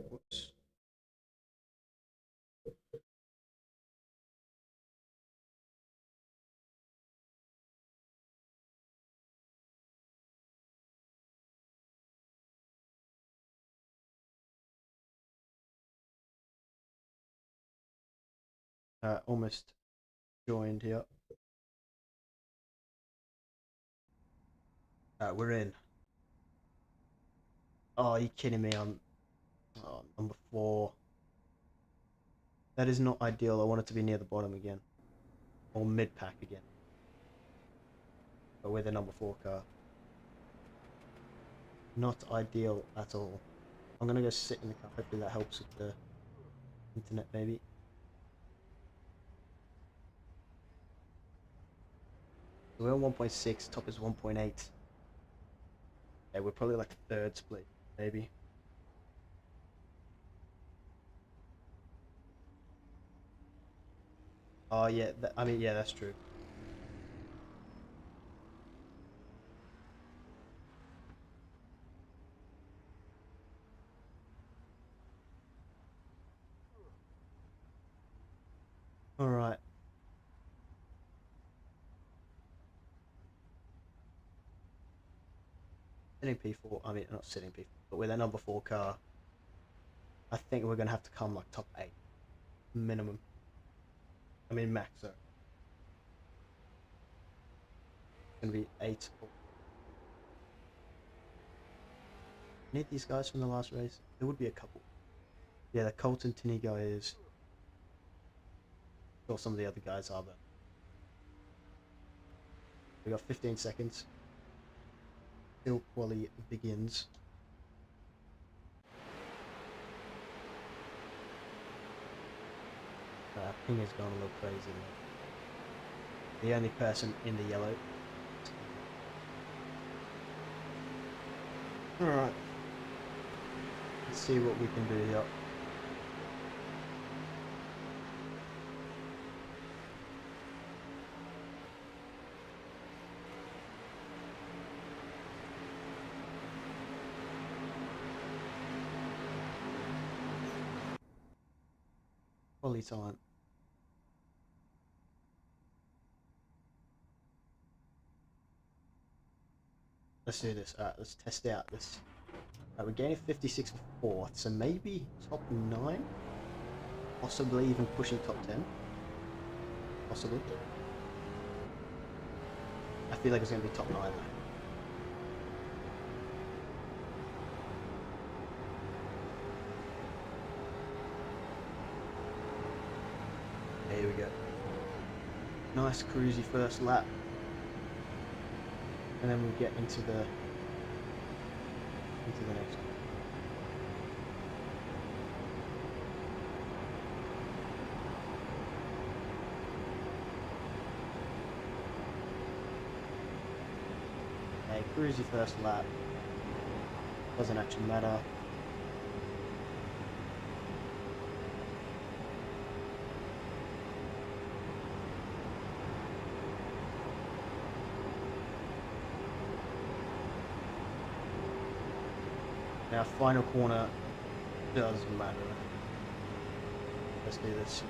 whoops. Almost joined here. We're in. Oh, are you kidding me? I'm number 4. That is not ideal. I want it to be near the bottom again. Or mid-pack again. But with a number 4 car. Not ideal at all. I'm gonna go sit in the car. Hopefully that helps with the internet, maybe. So we're on 1.6, top is 1.8. Yeah, we're probably like a third split, maybe. Oh yeah, I mean, yeah, that's true. Alright. Sitting P4, I mean, not sitting P4, but with a number 4 car, I think we're gonna have to come like top 8. Minimum. I mean, max, so. It's gonna be 8. Need these guys from the last race? There would be a couple. Yeah, the Colton Tinney guy is. Sure, some of the other guys are, but we got 15 seconds. Still quali begins. Ping has gone a little crazy. The only person in the yellow. Alright. Let's see what we can do here. Quality time. Let's do this. Alright, let's test out this. Alright, we're gaining 56 for 4th, so maybe top 9? Possibly even pushing top 10. Possibly. I feel like it's going to be top 9 though. Here we go. Nice cruisy first lap. And then we get into the next one. Okay, cruisy first lap. Doesn't actually matter. Now, final corner does matter. Let's do this.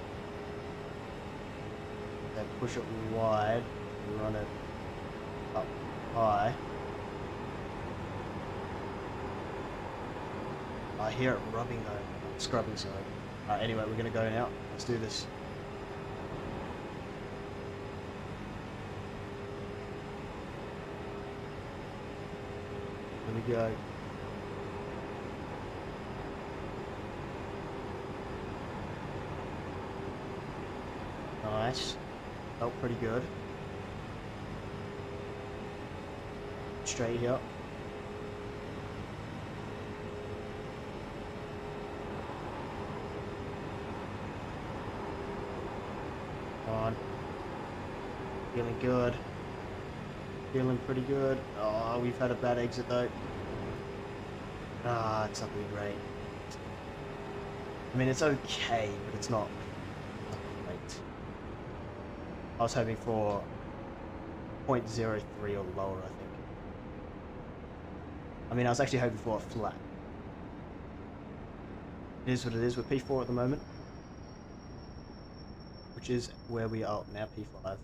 Then push it wide, run it up high. I hear it rubbing though, scrubbing, sorry. Alright, anyway, we're gonna go now. Let's do this. Here we go. Nice. Felt pretty good. Straight up. On. Feeling good. Feeling pretty good. Oh, we've had a bad exit though. Ah, it's not really great. I mean, it's okay, but it's not great. I was hoping for 0.03 or lower, I think. I mean, I was actually hoping for a flat. It is what it is. We're P4 at the moment, which is where we are now, P5.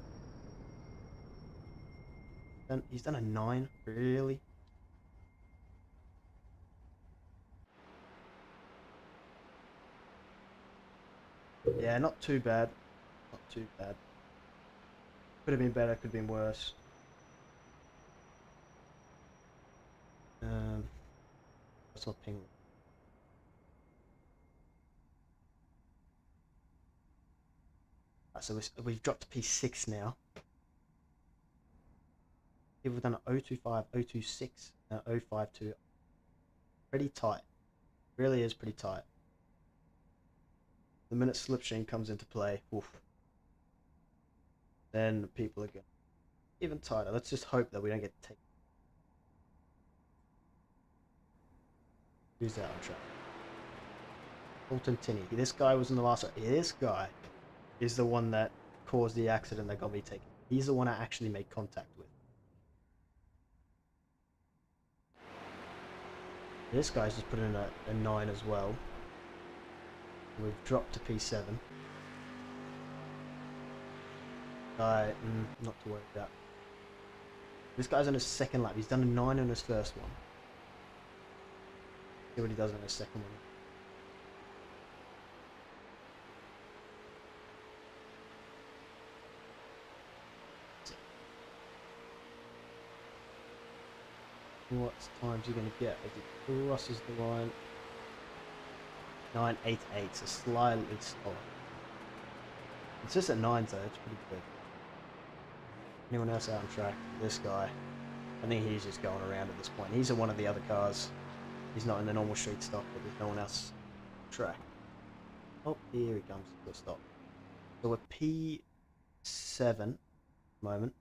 And he's done a 9, really? Yeah, not too bad. Not too bad. Could have been better, could have been worse. What's my ping? Right, so we've dropped to P6 now. Here we've done an 025, 026, and 052. Pretty tight. Really is pretty tight. The minute slipstream comes into play, oof, then people are going even tighter. Let's just hope that we don't get taken. Who's that on track? Colton Tinney. This guy was in the last one. This guy is the one that caused the accident that got me taken. He's the one I actually made contact with. This guy's just put in a 9 as well. We've dropped to P7. Not to worry about. This guy's on his second lap. He's done a 9 on his first one. See what he does on his second one. What time's he going to get as he crosses the line? 988, so slightly slower. It's just at 9s though, it's pretty good. Anyone else out on track? This guy. I think he's just going around at this point. He's in one of the other cars. He's not in the normal street stock, but there's no one else on track. Oh, here he comes to a stop. So we're P7 at the moment.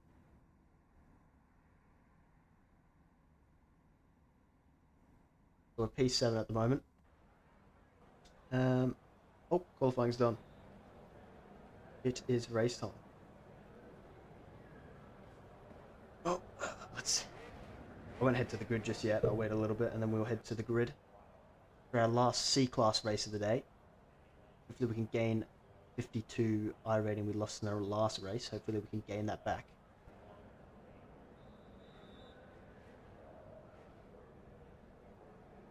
So we're P7 at the moment. Oh, qualifying's done. It is race time. Oh, I won't head to the grid just yet. I'll wait a little bit and then we'll head to the grid for our last C-class race of the day. Hopefully we can gain 52 iRating we lost in our last race. Hopefully we can gain that back.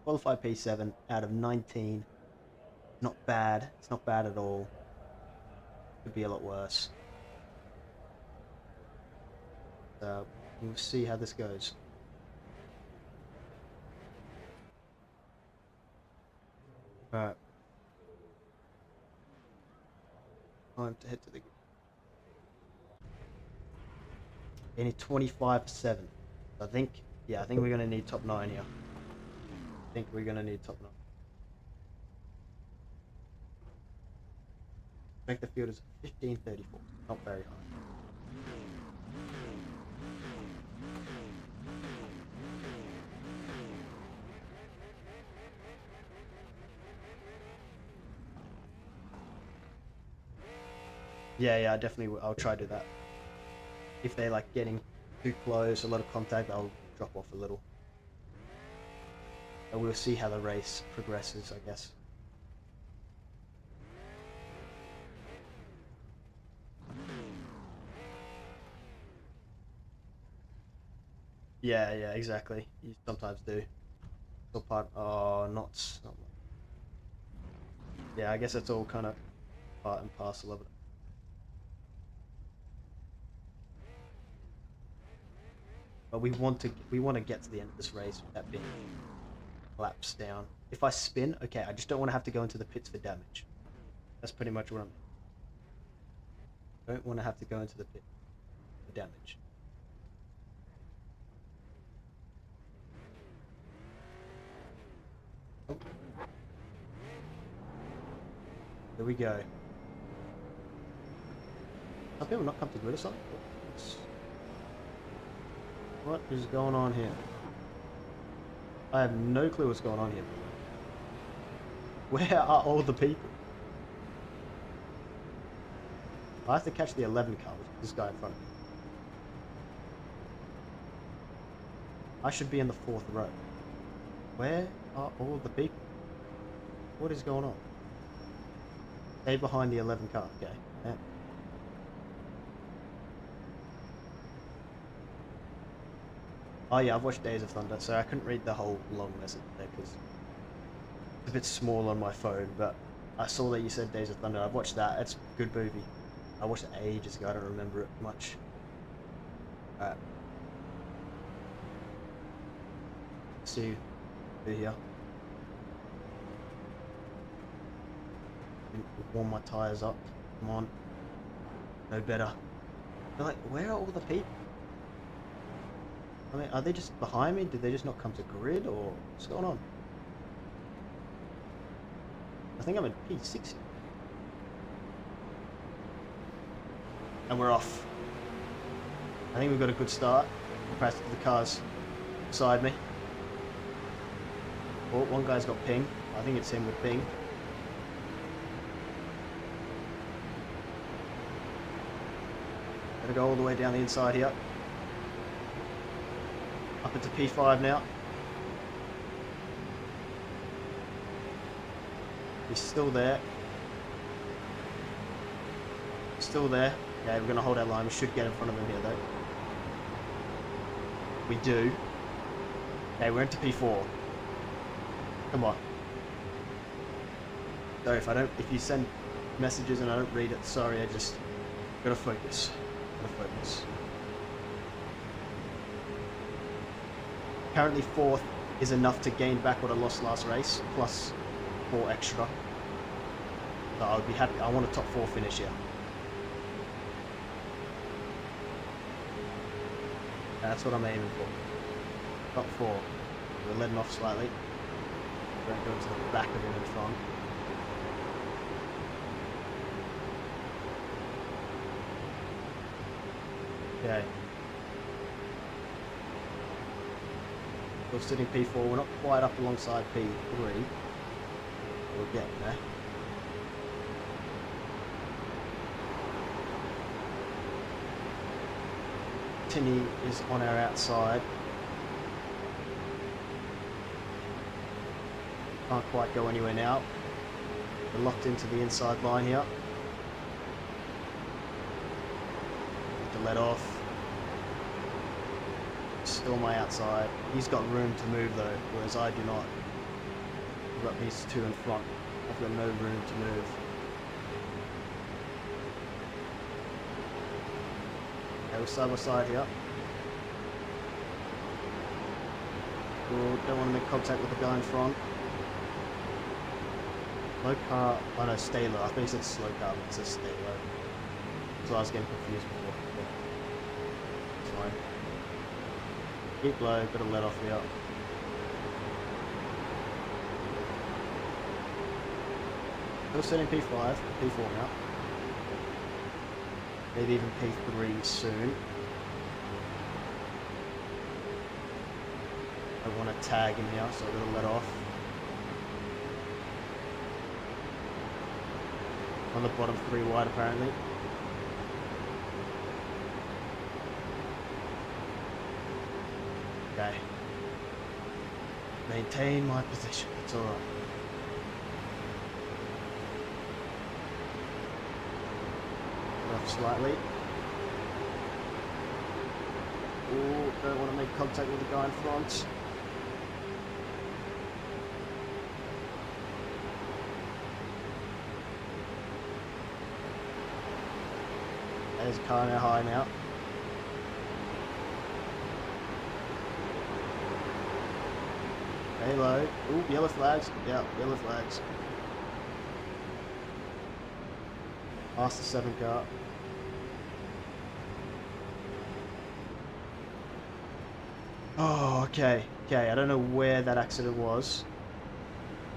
Qualified P7 out of 19. Not bad. It's not bad at all. Could be a lot worse. So we'll see how this goes. Alright. Time to head to the... They need 25 for 7. I think we're going to need top 9 here. I think we're going to need top 9. Make the field is 15:34. Not very high. Yeah, definitely. I'll try to do that. If they're like getting too close, a lot of contact, I'll drop off a little. And we'll see how the race progresses, I guess. Yeah, exactly. You sometimes do. Still part. Oh, not. Yeah, I guess it's all kind of part and parcel of it. But we want to get to the end of this race without being laps down. If I spin, okay, I just don't want to have to go into the pits for damage. That's pretty much what I don't want to have to go into the pit for damage. Oh. There we go. Some people not come to grid or something? What is going on here? I have no clue what's going on here. Where are all the people? I have to catch the 11 car, which is this guy in front of me. I should be in the 4th row. Where are all the people? What is going on? Stay behind the 11 car, okay. Yeah. Oh yeah, I've watched Days of Thunder, so I couldn't read the whole long message there because it's a bit small on my phone, but I saw that you said Days of Thunder. I've watched that. It's a good movie. I watched it ages ago. I don't remember it much. Alright. See you here. Warm my tires up. Come on. No better. They're like, where are all the people? I mean, are they just behind me? Did they just not come to grid, or what's going on? I think I'm in P6. And we're off. I think we've got a good start. Compared to the cars beside me. Oh, one guy's got ping. I think it's him with ping. Gotta go all the way down the inside here. Up into P5 now. He's still there. Still there. Okay, we're going to hold our line. We should get in front of him here though. We do. Okay, we're into P4. Come on. Sorry if you send messages and I don't read it. Sorry, I just gotta focus. Currently 4th is enough to gain back what I lost last race, plus 4 extra. So I would be happy. I want a top 4 finish here. That's what I'm aiming for. Top 4. We're letting off slightly. We're going to go to the back of him in front. Okay. We're sitting P4, we're not quite up alongside P3. We're getting there. Tinny is on our outside. Can't quite go anywhere now. We're locked into the inside line here. to let off. Still my outside. He's got room to move though, whereas I do not. I've got these two in front. I've got no room to move. Okay, we're side by side here. Cool. Don't want to make contact with the guy in front. Low car, oh no, stay low. I think it said slow car, but it says stay low. So I was getting confused before. Yeah. It's fine. Keep low, bit of let off here. Still setting P5, P4 now. Maybe even P3 soon. I want to tag him here, so a little let off. On the bottom 3 wide apparently. Okay. Maintain my position, it's alright. Off slightly. Ooh, don't want to make contact with the guy in front. There's a car now high now. Stay low. Ooh, yellow flags. Yeah, yellow flags. Past the 7 car. Oh, okay. Okay, I don't know where that accident was.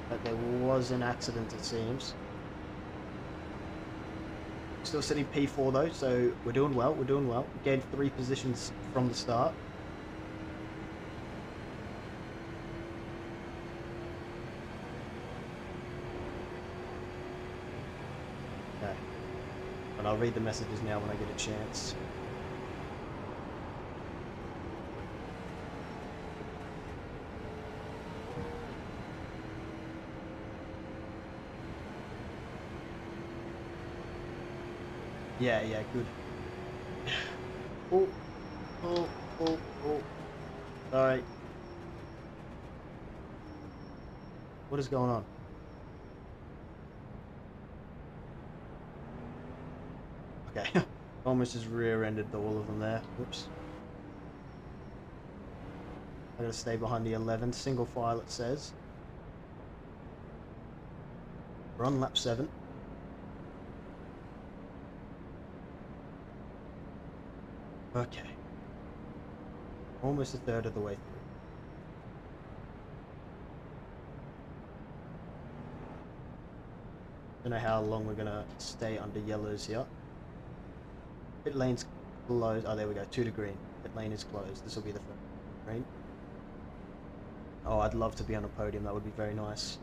But there was an accident, it seems. Still sitting P4 though, so we're doing well, we're doing well. We gained 3 positions from the start. Okay. And I'll read the messages now when I get a chance. Yeah, yeah, good. Oh, oh, oh, oh. Sorry. What is going on? Okay. Almost just rear-ended all of them there. Whoops. I'm gonna stay behind the 11. Single file, it says. We're on lap 7. Okay. Almost a third of the way through. Don't know how long we're gonna stay under yellows here. Pit lane's closed. Oh, there we go. 2 to green. Pit lane is closed. This will be the first green. Oh, I'd love to be on a podium. That would be very nice.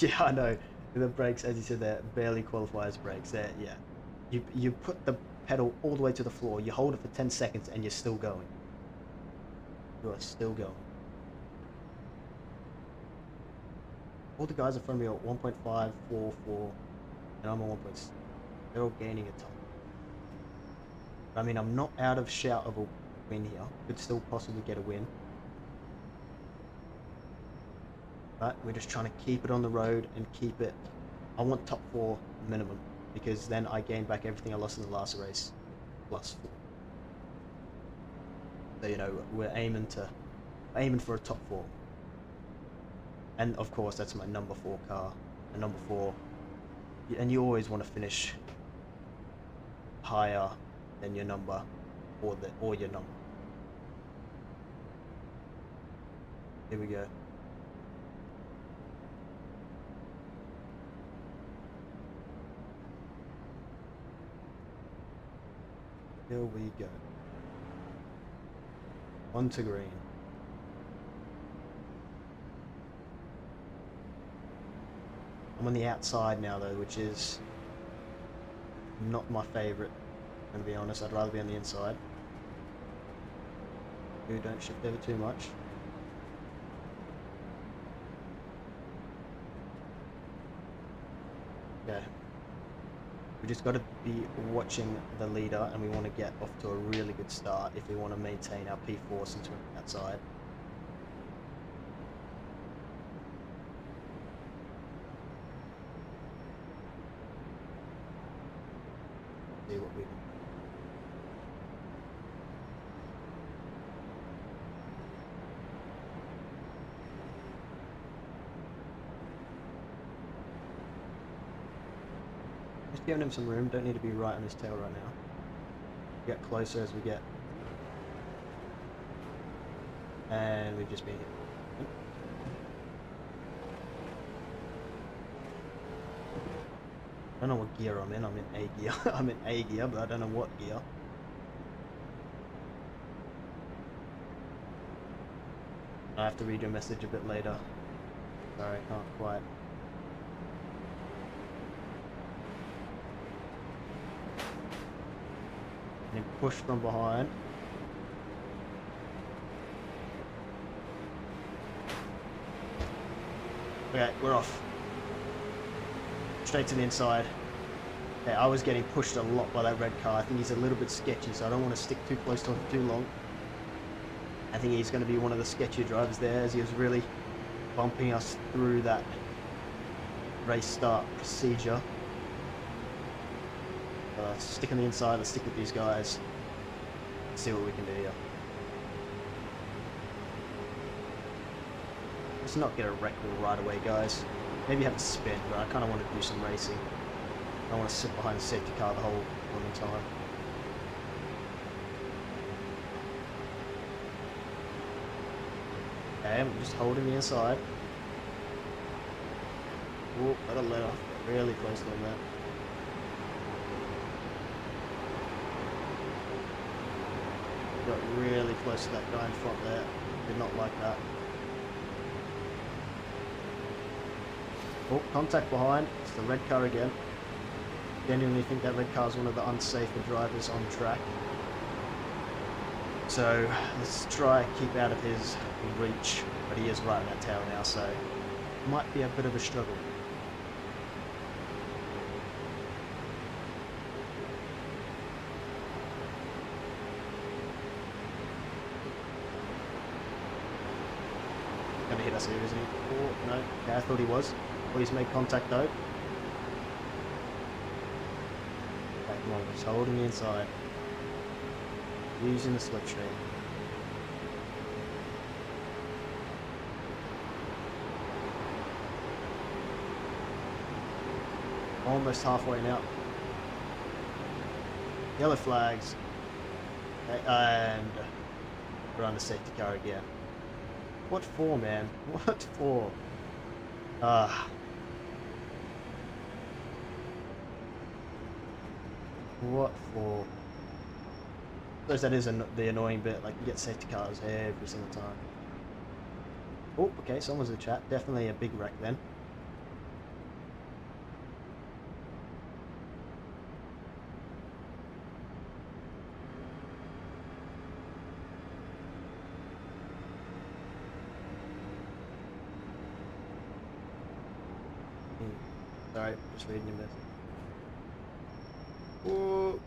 Yeah, I know. The brakes, as you said, they're barely qualifiers brakes. They're, yeah. You put the pedal all the way to the floor, you hold it for 10 seconds, and you're still going. You are still going. All the guys in front of me are 1.544, and I'm at 1.6. They're all gaining a ton. I mean, I'm not out of shout of a win here. Could still possibly get a win. But we're just trying to keep it on the road and keep it. I want top 4 minimum, because then I gain back everything I lost in the last race, plus 4. So, you know, we're aiming for a top 4. And of course, that's my number 4 car. And number 4, and you always want to finish higher than your number, or your number. Here we go. Here we go. On to green. I'm on the outside now though, which is not my favourite. I'm gonna be honest, I'd rather be on the inside. Ooh, don't shift over too much. Okay. We just got to be watching the leader, and we want to get off to a really good start if we want to maintain our P4 since we're outside. See what we can. Just giving him some room, don't need to be right on his tail right now. Get closer as we get. And we've just been hit. I don't know what gear I'm in A gear. I'm in A gear, but I don't know what gear. I have to read your message a bit later. Sorry, I can't quite. And push from behind. Okay, we're off. Straight to the inside. Okay, I was getting pushed a lot by that red car. I think he's a little bit sketchy, so I don't want to stick too close to him for too long. I think he's going to be one of the sketchier drivers there, as he was really bumping us through that race start procedure. Stick on the inside, let's stick with these guys. Let's see what we can do here. Let's not get a wreck right away, guys. Maybe have a spin, but I kind of want to do some racing. I don't want to sit behind the safety car the whole time. Okay, I'm just holding the inside. Oh, better let off. Really close on that. Got really close to that guy in front there. Did not like that. Oh, contact behind. It's the red car again. Genuinely think that red car is one of the unsafer drivers on track. So let's try keep out of his reach, but he is right in that tail now, so it might be a bit of a struggle. Gonna hit us here, isn't he? Oh, no. Okay, I thought he was. Oh, he's made contact though. Okay, come on, just holding the inside. Using the slipstream. Almost halfway now. Yellow flags. Okay, and we're on the safety car again. What for, man? What for? What for? I suppose that is the annoying bit, like you get safety cars every single time. Oh, okay, someone's in the chat. Definitely a big wreck then. Sorry, just reading your message. Whoa.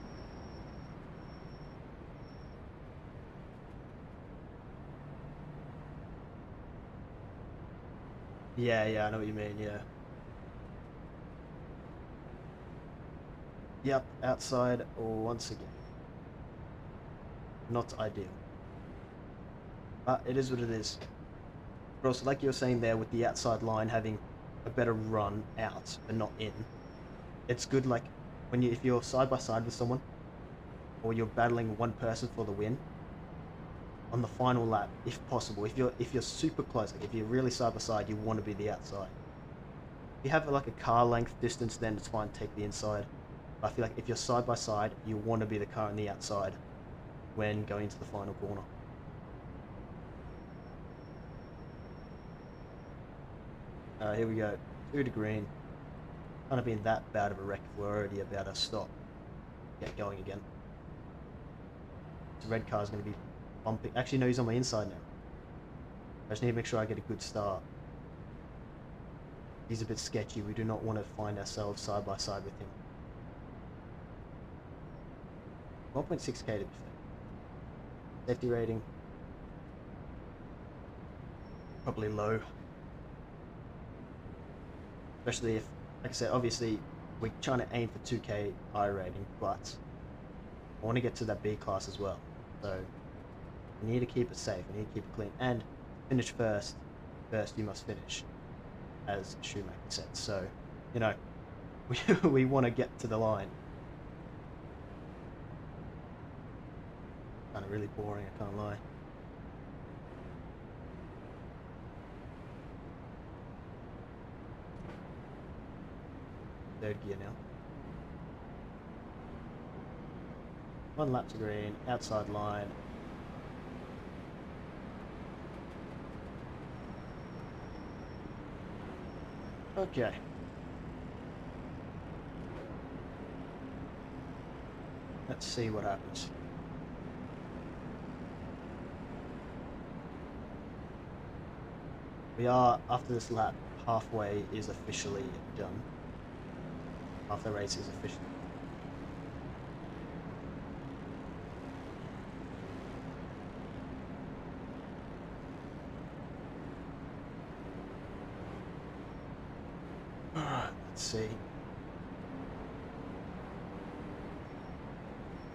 Yeah, I know what you mean, yeah. Yep, outside once again. Not ideal. But it is what it is. But also, like you were saying there, with the outside line having a better run out but not in, it's good, like when if you're side by side with someone, or you're battling one person for the win on the final lap, if possible, if you're super close, like if you're really side by side, you want to be the outside. If you have like a car length distance, then it's fine, take the inside. But I feel like if you're side by side, you want to be the car on the outside when going to the final corner. Here we go, 2 to green. Kind of been that bad of a wreck if we're already about to stop. Get going again. The red car is going to be bumping. Actually, no, he's on my inside now. I just need to make sure I get a good start. He's a bit sketchy. We do not want to find ourselves side by side with him. 1.6k to be fair. Safety rating. Probably low. Especially if, like I said, obviously we're trying to aim for 2k iRating, but I want to get to that B class as well. So we need to keep it safe, we need to keep it clean. And finish first. First you must finish, as Schumacher said. So, you know, we want to get to the line. Kind of really boring, I can't lie. Third gear now. One lap to green, outside line. Okay. Let's see what happens. We are, after this lap, halfway is officially done. Half the race is officially done. Alright, let's see.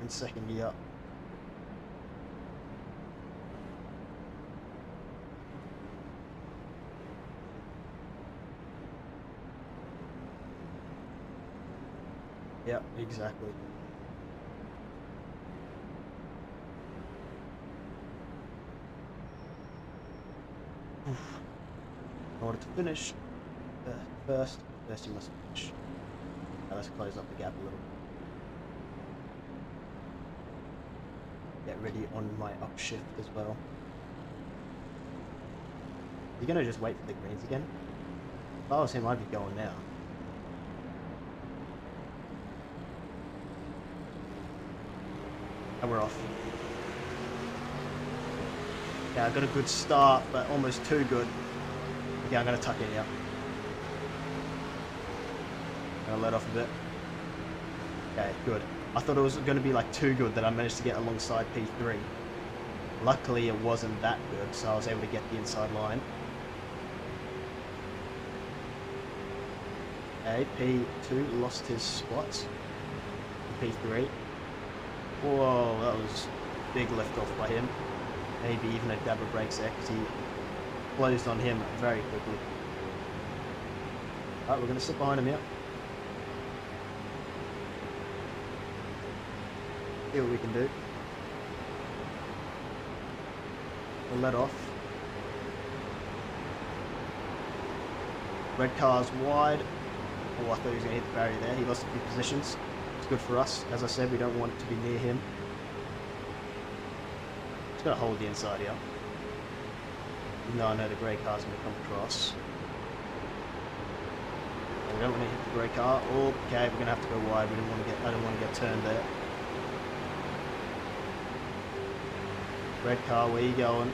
In second gear. Yep, exactly. Oof. In order to finish first you must finish. Now let's close up the gap a little. Get ready on my upshift as well. You're gonna just wait for the greens again? If I was him, I'd be going now. And we're off. Yeah, I got a good start, but almost too good. Okay, I'm gonna tuck in here. Gonna let off a bit. Okay, good. I thought it was gonna be like too good that I managed to get alongside P3. Luckily it wasn't that good, so I was able to get the inside line. Okay, P2 lost his spot. P3. Whoa, that was big lift off by him. Maybe even a dab of brakes there because he closed on him very quickly. Alright, we're going to sit behind him here. See what we can do. We'll let off. Red car's wide. Oh, I thought he was going to hit the barrier there. He lost a few positions. It's good for us. As I said, we don't want it to be near him. Just got to hold the inside here. Even though I know the grey car's going to come across. We don't want to hit the grey car. Okay, we're going to have to go wide. We don't want to get. I don't want to get turned there. Red car, where you going?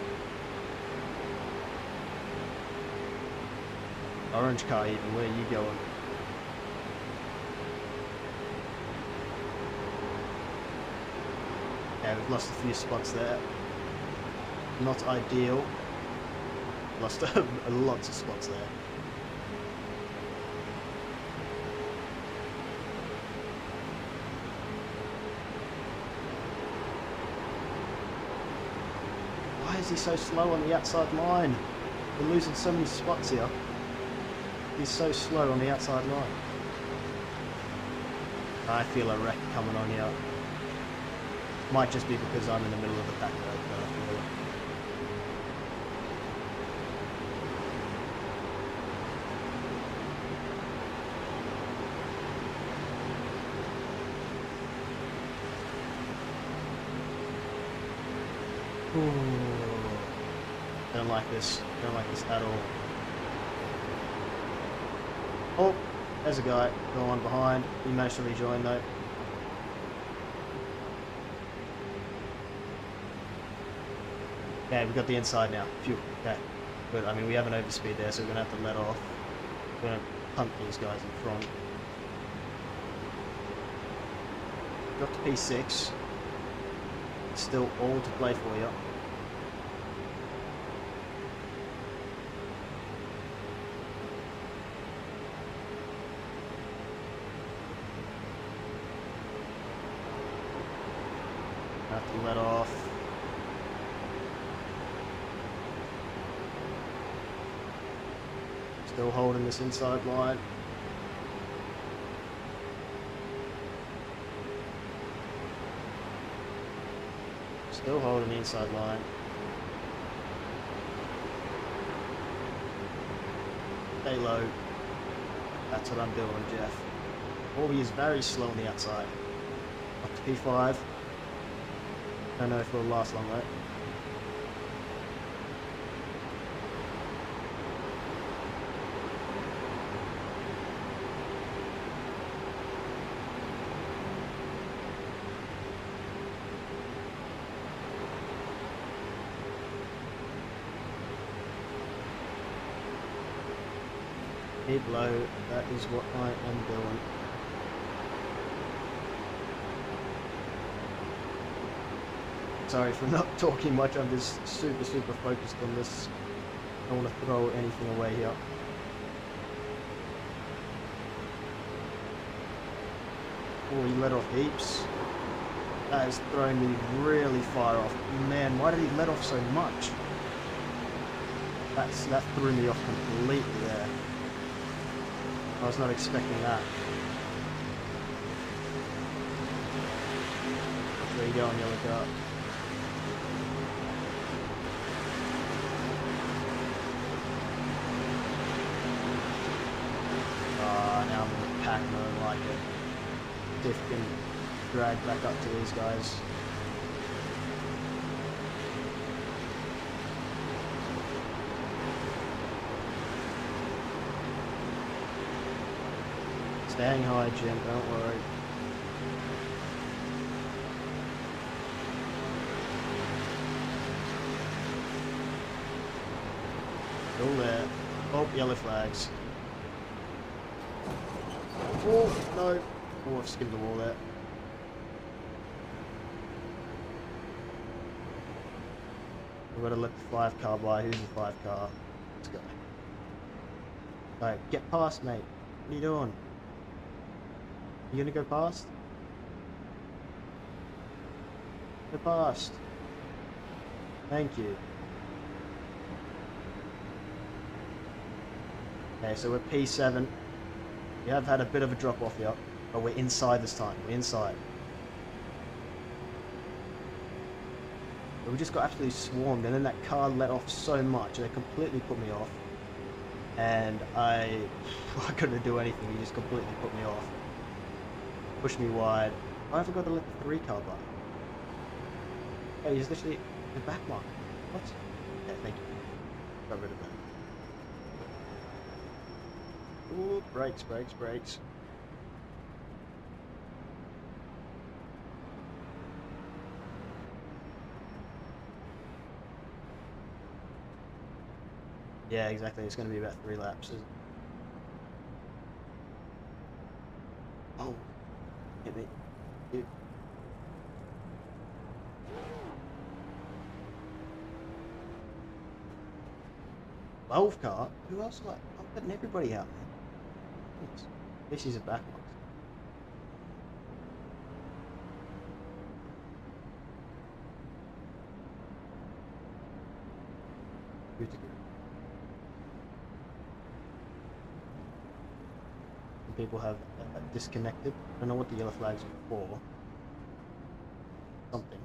Orange car, even, where are you going? Yeah, we've lost a few spots there. Not ideal. Lost lots of spots there. Why is he so slow on the outside line? We're losing so many spots here. He's so slow on the outside line. I feel a wreck coming on here. Might just be because I'm in the middle of the pack road, but I feel it. Ooh. Don't like this. Don't like this at all. Oh, there's a guy. Go on behind. He managed to rejoin though. Okay, we've got the inside now. Phew. Okay, good. I mean, we have an overspeed there, so we're going to have to let off. I'm gonna punt these guys in front. Drop to P6. Still all to play for you. Have to let off. Still holding this inside line. Still holding the inside line. Stay low. That's what I'm doing, Jeff. Orby is very slow on the outside. Up to P5. Don't know if it'll last long, right? Keep low, that is what I am doing. Sorry for not talking much, I'm just super focused on this. I don't want to throw anything away here. Oh, he let off heaps. That is throwing me really far off. Man, why did he let off so much? That threw me off completely there. I was not expecting that. There you go on yellow car. Now I'm in the pack mode like it. Diff can drag back up to these guys. Staying high, Jim, don't worry. Still there. Oh, yellow flags. Oh, no. Oh, I've skimmed the wall there. We've got to let the 5 car by. Who's the 5 car? Let's go. Alright, get past, mate. What are you doing? You gonna go past? Go past. Thank you. Okay, so we're P7. We have had a bit of a drop off here, but we're inside this time. We're inside. But we just got absolutely swarmed, and then that car let off so much, and it completely put me off. And I couldn't do anything. He just completely put me off. Pushed me wide. I forgot to let the 3 car by. Hey, he's literally the back mark. What? Yeah, thank you. Got rid of that. Ooh, brakes. Yeah, exactly. It's going to be about 3 laps. Oh, hit me. Dude. Valve car? Who else? Like, I'm putting everybody out, man. This is a backlog. Good to go. People have disconnected. I don't know what the yellow flags are for. Something.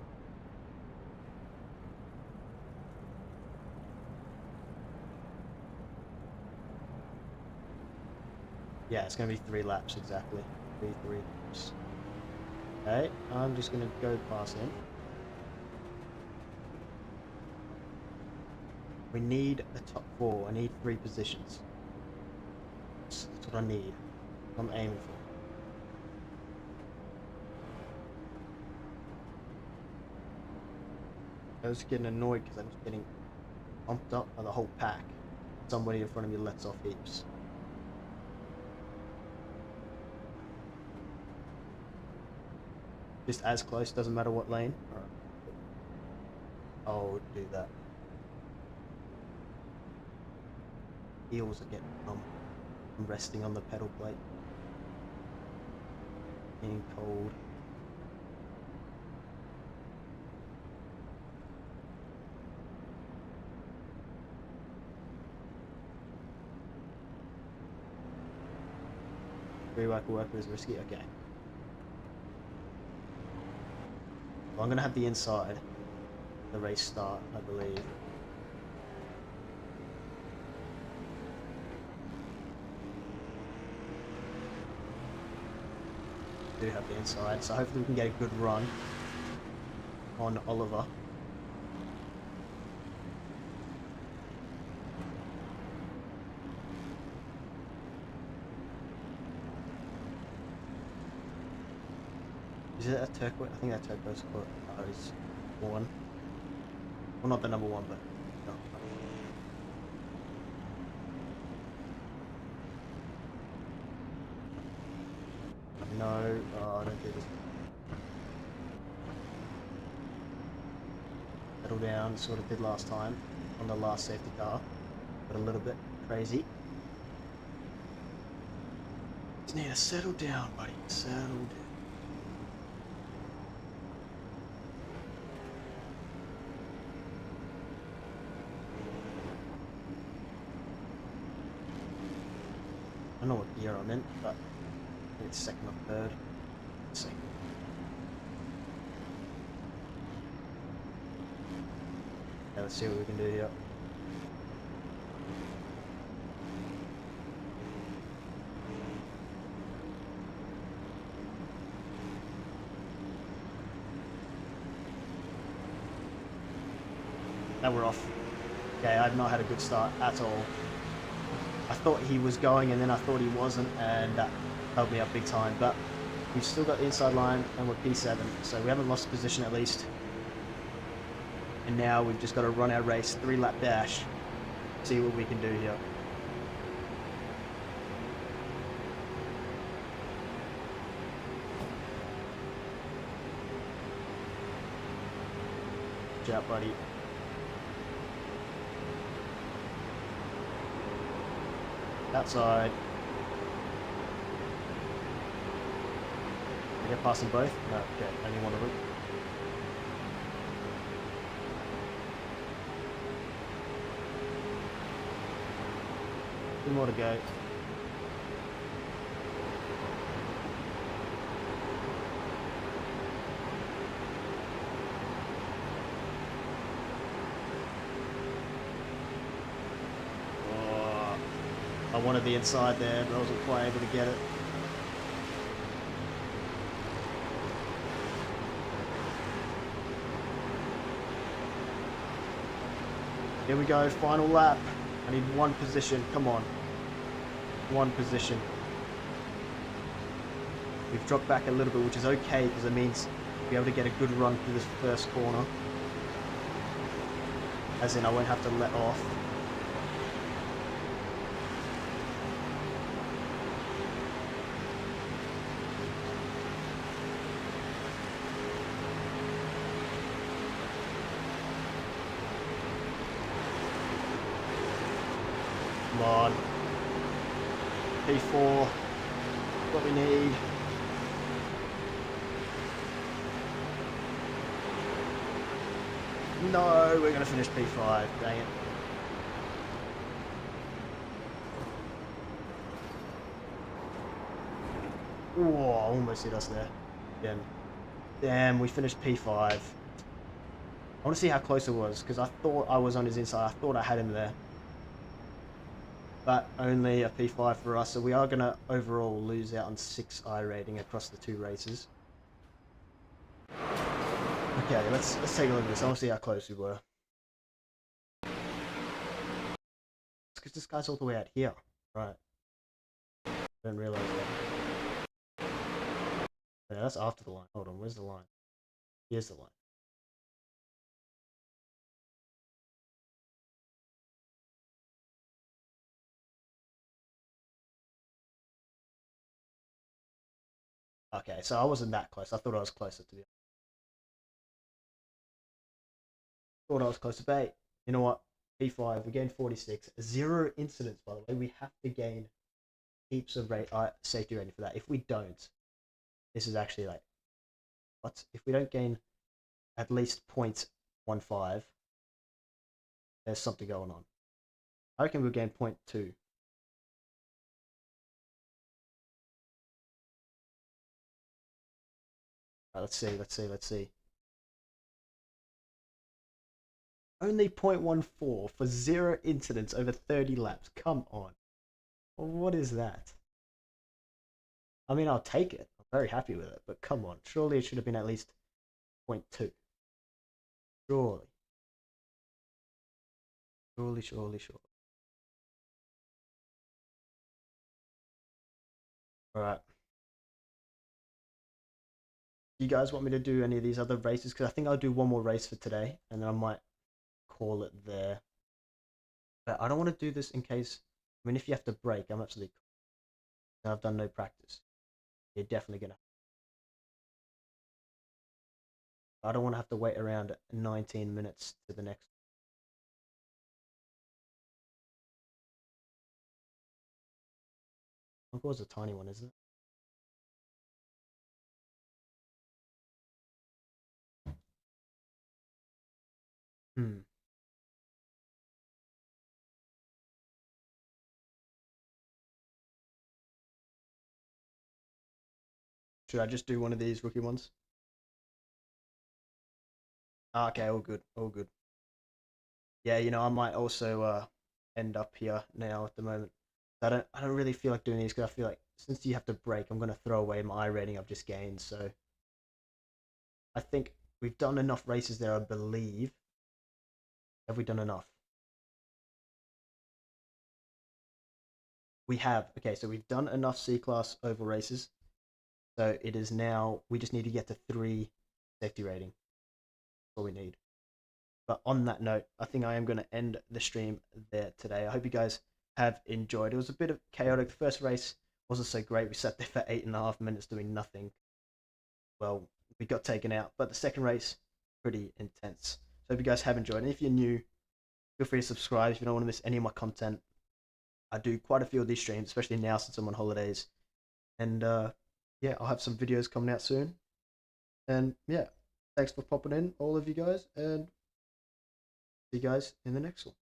Yeah, it's going to be 3 laps exactly. 3 laps. Okay, I'm just going to go past him. We need a top 4. I need 3 positions. That's what I need. I'm aiming for. I was getting annoyed because I'm just getting pumped up by the whole pack. Somebody in front of me lets off heaps. Just as close, doesn't matter what lane. Alright. I'll do that. Heels are getting numb. I'm resting on the pedal plate. Being cold. Three-whacker worker is risky. Okay. Well, I'm gonna have the inside. The race start, I believe. Do have the inside, so hopefully we can get a good run on Oliver. Is it a turquoise? I think that turquoise is one. Well, not the number one, but no. No, oh, I don't do this. Settle down, sort of did last time on the last safety car, but a little bit crazy. Just need to settle down, buddy. Settle down. I don't know what gear I'm in, but I think it's second or third. Second. Yeah, let's see what we can do here. Now we're off. Okay, I've not had a good start at all. I thought he was going and then I thought he wasn't, and that held me up big time, but we've still got the inside line and we're P7, so we haven't lost position at least. And now we've just got to run our race, 3-lap dash, see what we can do here. Good job, buddy. Outside. Did I get past them both? No, okay, only one of them. Two more to go. I wanted the inside there, but I wasn't quite able to get it. Here we go, final lap. I need one position, come on. One position. We've dropped back a little bit, which is okay, because it means we'll be able to get a good run through this first corner. As in, I won't have to let off. Come on. P4. What we need. No, we're going to finish P5. Dang it. Oh, almost hit us there. Again. Damn, we finished P5. I want to see how close it was, because I thought I was on his inside. I thought I had him there. But only a P5 for us, so we are going to overall lose out on 6 iRating across the 2 races. Okay, let's take a look at this. I want to see how close we were. It's because this guy's all the way out here. Right. I didn't realize that. Yeah, that's after the line. Hold on, where's the line? Here's the line. Okay, so I wasn't that close. I thought I was closer to be honest. Thought I was closer. But you know what? P5, we gained 46. 0 incidents, by the way. We have to gain heaps of safety rating for that. If we don't, this is actually like, what? If we don't gain at least 0.15, there's something going on. I reckon we'll gain 0.2. Right, let's see. Only 0.14 for 0 incidents over 30 laps. Come on. What is that? I mean, I'll take it. I'm very happy with it, but come on. Surely it should have been at least 0.2. Surely. Surely. Alright. You guys want me to do any of these other races? Because I think I'll do one more race for today, and then I might call it there. But I don't want to do this in case. I mean, if you have to break, I'm absolutely. I've done no practice. You're definitely gonna. I don't want to have to wait around 19 minutes to the next. Encore's a tiny one, isn't it? Hmm. Should I just do one of these rookie ones? Okay, all good, all good. Yeah, I might also end up here now at the moment. I don't really feel like doing these because I feel like since you have to break, I'm gonna throw away my iRating I've just gained. So I think we've done enough races there, I believe. Have we done enough? We have. Okay, so we've done enough C-class oval races. So it is now, we just need to get to 3 safety rating. That's all we need. But on that note, I think I am going to end the stream there today. I hope you guys have enjoyed. It was a bit of chaotic. The first race wasn't so great. We sat there for 8.5 minutes doing nothing. Well, we got taken out. But the second race, pretty intense. So I hope you guys have enjoyed. And if you're new, feel free to subscribe if you don't want to miss any of my content. I do quite a few of these streams, especially now since I'm on holidays. And yeah, I'll have some videos coming out soon. And yeah, thanks for popping in, all of you guys. And see you guys in the next one.